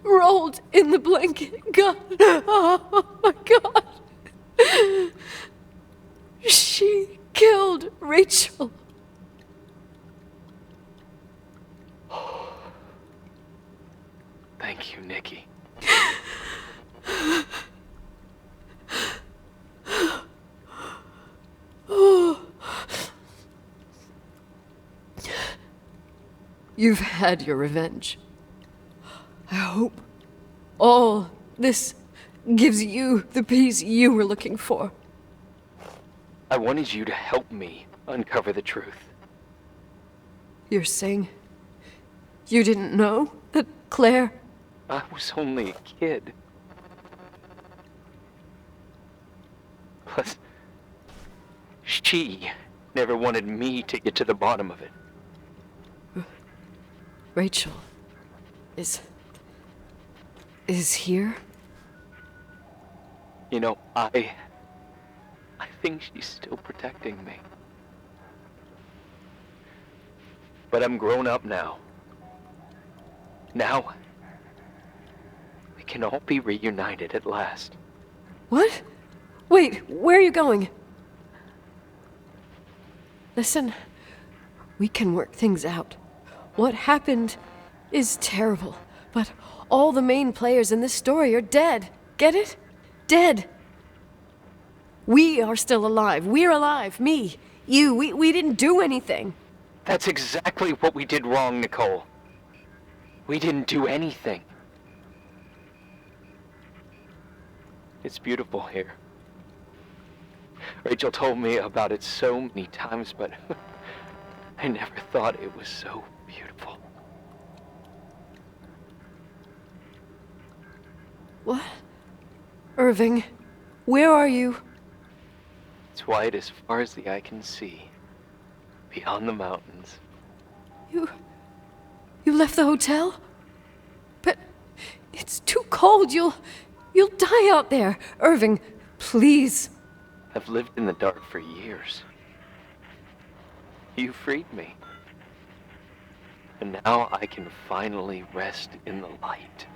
rolled in the blanket. God, oh my God. She killed Rachel. Thank you, Nikki. You've had your revenge. I hope all this gives you the peace you were looking for. I wanted you to help me uncover the truth. You're saying you didn't know that Claire... I was only a kid. Plus, she never wanted me to get to the bottom of it. Rachel is here? You know, I think she's still protecting me. But I'm grown up now. Now, we can all be reunited at last. What? Wait, where are you going? Listen, we can work things out. What happened is terrible, but all the main players in this story are dead. Get it? Dead. We are still alive. We're alive. Me, you, we didn't do anything. That's exactly what we did wrong, Nicole. We didn't do anything. It's beautiful here. Rachel told me about it so many times, but I never thought it was so beautiful. What? Irving, where are you? It's white as far as the eye can see, beyond the mountains. You left the hotel? But it's too cold. You'll die out there. Irving, please. I've lived in the dark for years. You freed me. And now I can finally rest in the light.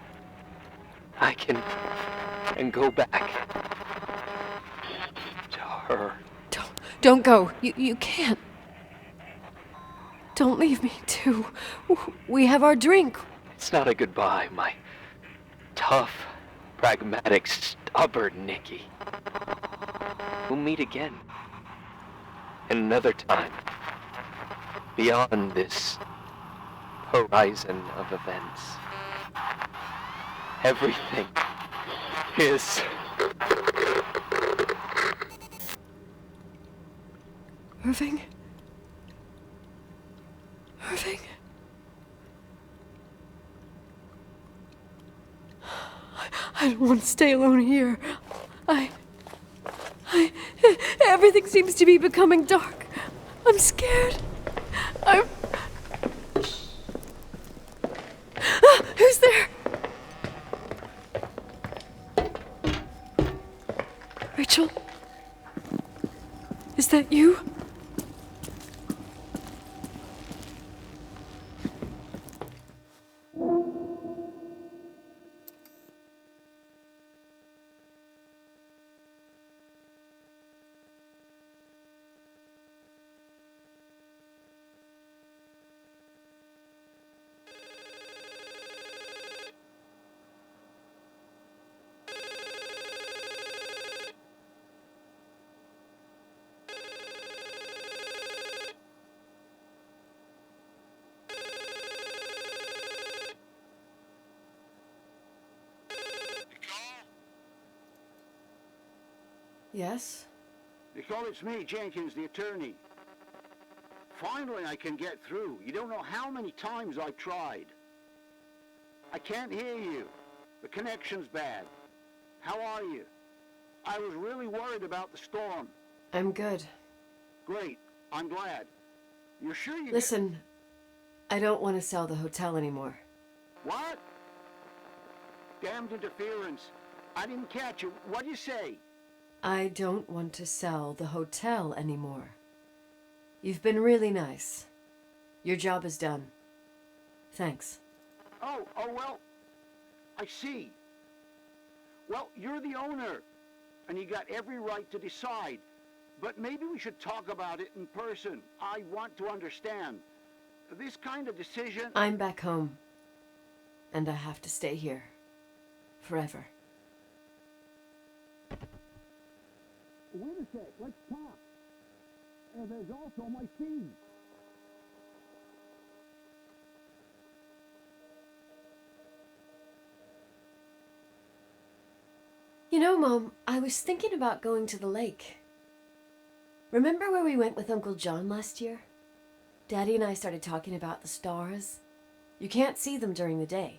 I can go back to her. Don't go. You can't. Don't leave me, too. We have our drink. It's not a goodbye, my tough, pragmatic, stubborn Nikki. We'll meet again. And another time. Beyond this horizon of events. Everything is... Irving? Irving? I don't want to stay alone here. Everything seems to be becoming dark. I'm scared. Who's there? Rachel? Is that you? Yes? Nicole, it's me, Jenkins, the attorney. Finally, I can get through. You don't know how many times I've tried. I can't hear you. The connection's bad. How are you? I was really worried about the storm. I'm good. Great. I'm glad. You're sure you... Listen, I don't want to sell the hotel anymore. What? Damned interference. I didn't catch you. What'd you say? I don't want to sell the hotel anymore. You've been really nice. Your job is done. Thanks. Oh, well, I see. Well, you're the owner, and you got every right to decide. But maybe we should talk about it in person. I want to understand. This kind of decision... I'm back home, and I have to stay here. Forever. Wait a sec, let's talk. There's also my fee. You know, Mom, I was thinking about going to the lake. Remember where we went with Uncle John last year? Daddy and I started talking about the stars. You can't see them during the day,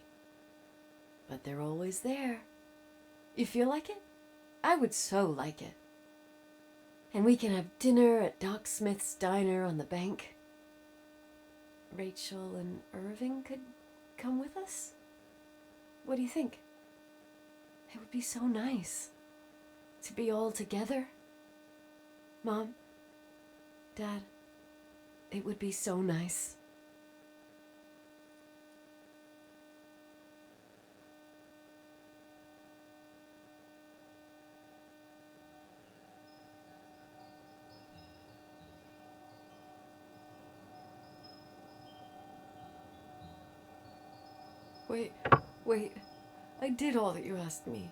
but they're always there. You feel like it? I would so like it. And we can have dinner at Doc Smith's diner on the bank. Rachel and Irving could come with us? What do you think? It would be so nice to be all together. Mom, Dad, it would be so nice. Wait. I did all that you asked me.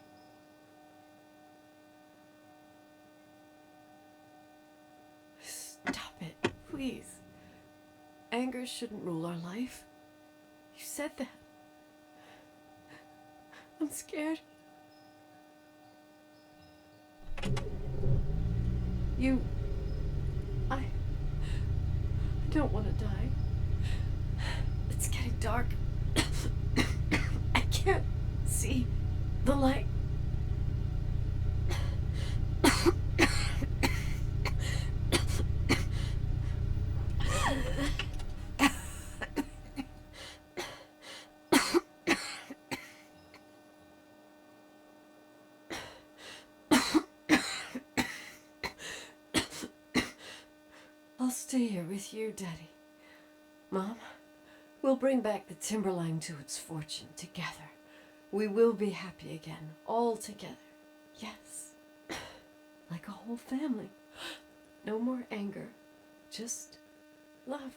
Stop it, please. Anger shouldn't rule our life. You said that. I'm scared. I don't want to die. It's getting dark. I can't see the light. I'll stay here with you, Daddy. Mom, we'll bring back the Timberline to its fortune together. We will be happy again, all together. Yes. Like a whole family. No more anger. Just love.